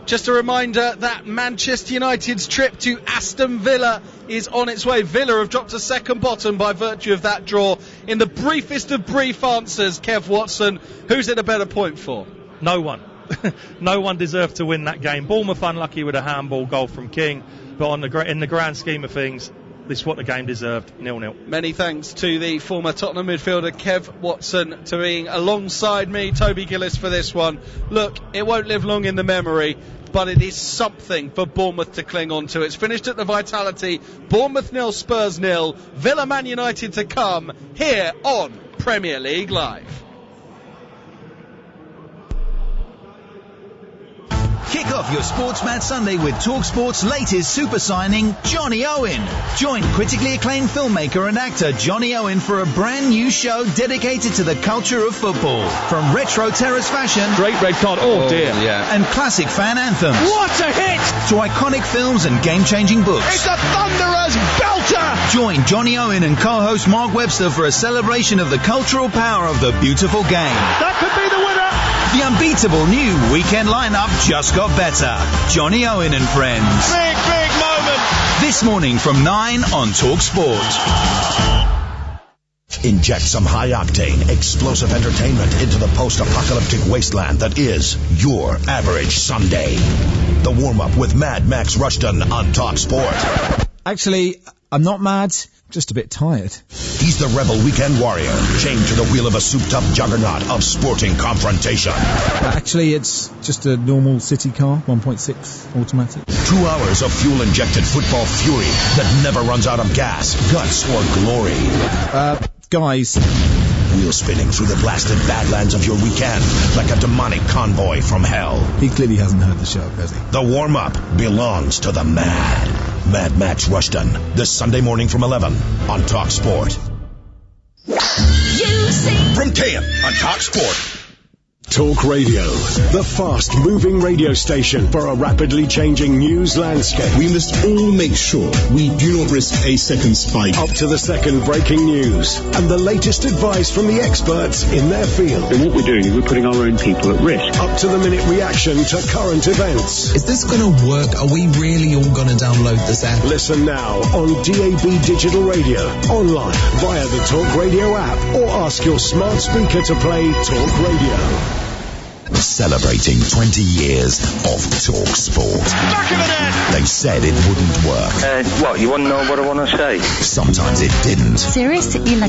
Just a reminder that Manchester United's trip to Aston Villa is on its way. Villa have dropped to second bottom by virtue of that draw. In the briefest of brief answers, Kev Watson, who's it a better point for? No one. No one deserved to win that game. Bournemouth unlucky with a handball goal from King, but in the grand scheme of things, this is what the game deserved, 0-0. Many thanks to the former Tottenham midfielder Kev Watson to being alongside me, Toby Gillis, for this one. Look, it won't live long in the memory, but it is something for Bournemouth to cling on to. It's finished at the Vitality. Bournemouth 0, Spurs 0. Villa Man United to come here on Premier League Live. Kick off your Sportsman Sunday with TalkSport's latest super signing, Johnny Owen. Join critically acclaimed filmmaker and actor Johnny Owen for a brand new show dedicated to the culture of football. From retro terrace fashion, great red card, oh dear, yeah, and classic fan anthems. What a hit! To iconic films and game-changing books. It's a thunderous belter! Join Johnny Owen and co-host Mark Webster for a celebration of the cultural power of the beautiful game. That could be the winner! The unbeatable new weekend lineup just got better. Johnny Owen and friends. Big moment. This morning from 9 on Talk Sport. Inject some high-octane, explosive entertainment into the post-apocalyptic wasteland that is your average Sunday. The warm-up with Mad Max Rushton on Talk Sport. Actually, I'm not mad, just a bit tired. He's the rebel weekend warrior, chained to the wheel of a souped-up juggernaut of sporting confrontation. Actually, it's just a normal city car, 1.6 automatic. 2 hours of fuel-injected football fury that never runs out of gas, guts, or glory. Guys. Wheel spinning through the blasted badlands of your weekend like a demonic convoy from hell. He clearly hasn't heard the show, has he? The warm-up belongs to the Mad Max Rushton, this Sunday morning from 11 on Talk Sport. From 10 on Talk Sport. Talk Radio, the fast-moving radio station for a rapidly changing news landscape. We must all make sure we do not risk a second spike. Up to the second breaking news and the latest advice from the experts in their field. And what we're doing is we're putting our own people at risk. Up to the minute reaction to current events. Is this going to work? Are we really all going to download this app? Listen now on DAB Digital Radio, online via the Talk Radio app, or ask your smart speaker to play Talk Radio. Celebrating 20 years of Talk Sport. Back of the net! They said it wouldn't work. What, you want to know what I want to say? Sometimes it didn't. Serious illegal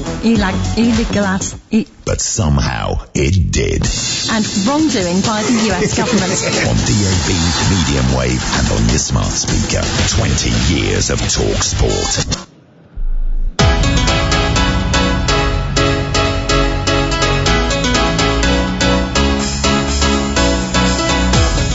But somehow it did. and wrongdoing by the US government. On DAB, medium wave, and on your smart speaker. 20 years of Talk Sport.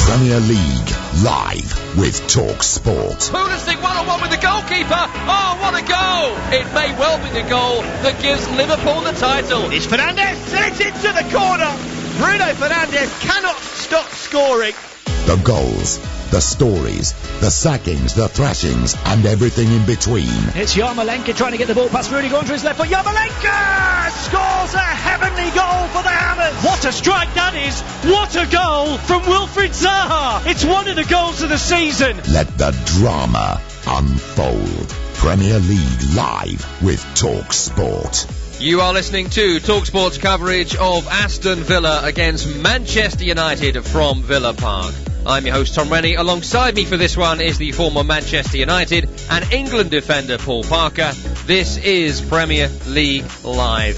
Premier League live with Talk Sport. Pulisic one-on-one with the goalkeeper. Oh, what a goal! It may well be the goal that gives Liverpool the title. It's Fernandes, sent it to the corner. Bruno Fernandes cannot stop scoring. The goals, the stories, the sackings, the thrashings, and everything in between. It's Yarmolenko trying to get the ball past Rudy, going to his left foot. Yarmolenko scores a heavenly goal for the Hammers. What a strike that is. What a goal from Wilfried Zaha. It's one of the goals of the season. Let the drama unfold. Premier League live with Talk Sport. You are listening to TalkSport's coverage of Aston Villa against Manchester United from Villa Park. I'm your host Tom Rennie. Alongside me for this one is the former Manchester United and England defender Paul Parker. This is Premier League Live.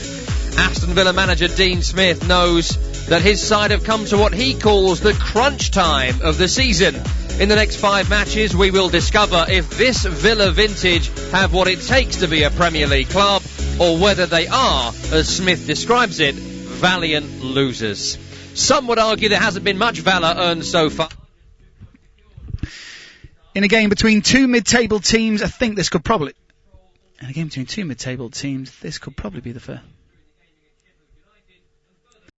Aston Villa manager Dean Smith knows that his side have come to what he calls the crunch time of the season. In the next 5 matches, we will discover if this Villa vintage have what it takes to be a Premier League club, or whether they are, as Smith describes it, valiant losers. Some would argue there hasn't been much valour earned so far. In a game between two mid-table teams, I think this could probably... In a game between two mid-table teams, this could probably be the